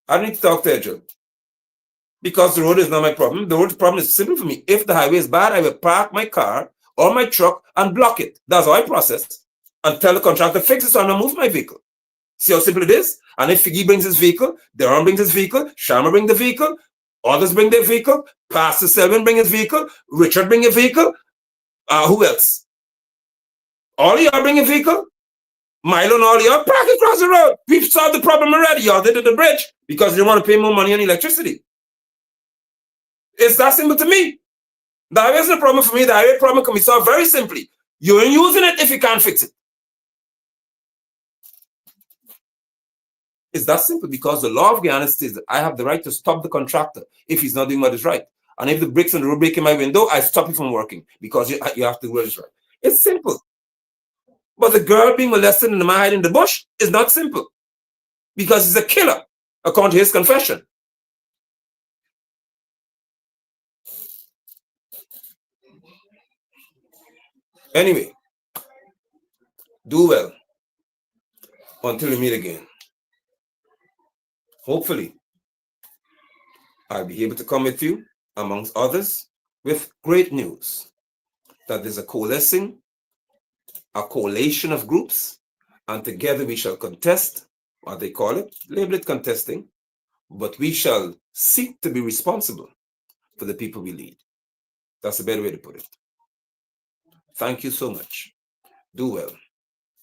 I need to talk to Edgel. Because the road is not my problem. The road problem is simple for me. If the highway is bad, I will park my car or my truck and block it. That's how I process. And tell the contractor, fix it so I don't move my vehicle. See how simple it is? And if Figgy brings his vehicle, Deron brings his vehicle, Sharma brings the vehicle, others bring their vehicle, Pastor Selwyn bring his vehicle, Richard bring a vehicle, who else? All of y'all bring a vehicle? Milo and all y'all park across the road. We've solved the problem already. Y'all did it at the bridge because they want to pay more money on electricity. It's that simple to me. The highway isn't a problem for me. The highway problem can be solved very simply. You ain't using it if you can't fix it. It's that simple because the law of Guyana says that I have the right to stop the contractor if he's not doing what is right. And if the bricks on the road break in my window, I stop you from working because you have to do what is right. It's simple. But the girl being molested and the man hiding in the bush is not simple because he's a killer, according to his confession. Anyway, do well until we meet again. Hopefully, I'll be able to come with you, amongst others, with great news that there's a coalescing, a coalition of groups, and together we shall contest, what they call it, label it contesting, but we shall seek to be responsible for the people we lead. That's a better way to put it. Thank you so much. Do well.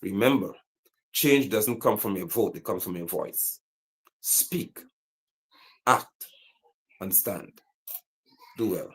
Remember, change doesn't come from your vote, it comes from your voice. Speak, act, and stand. Do well.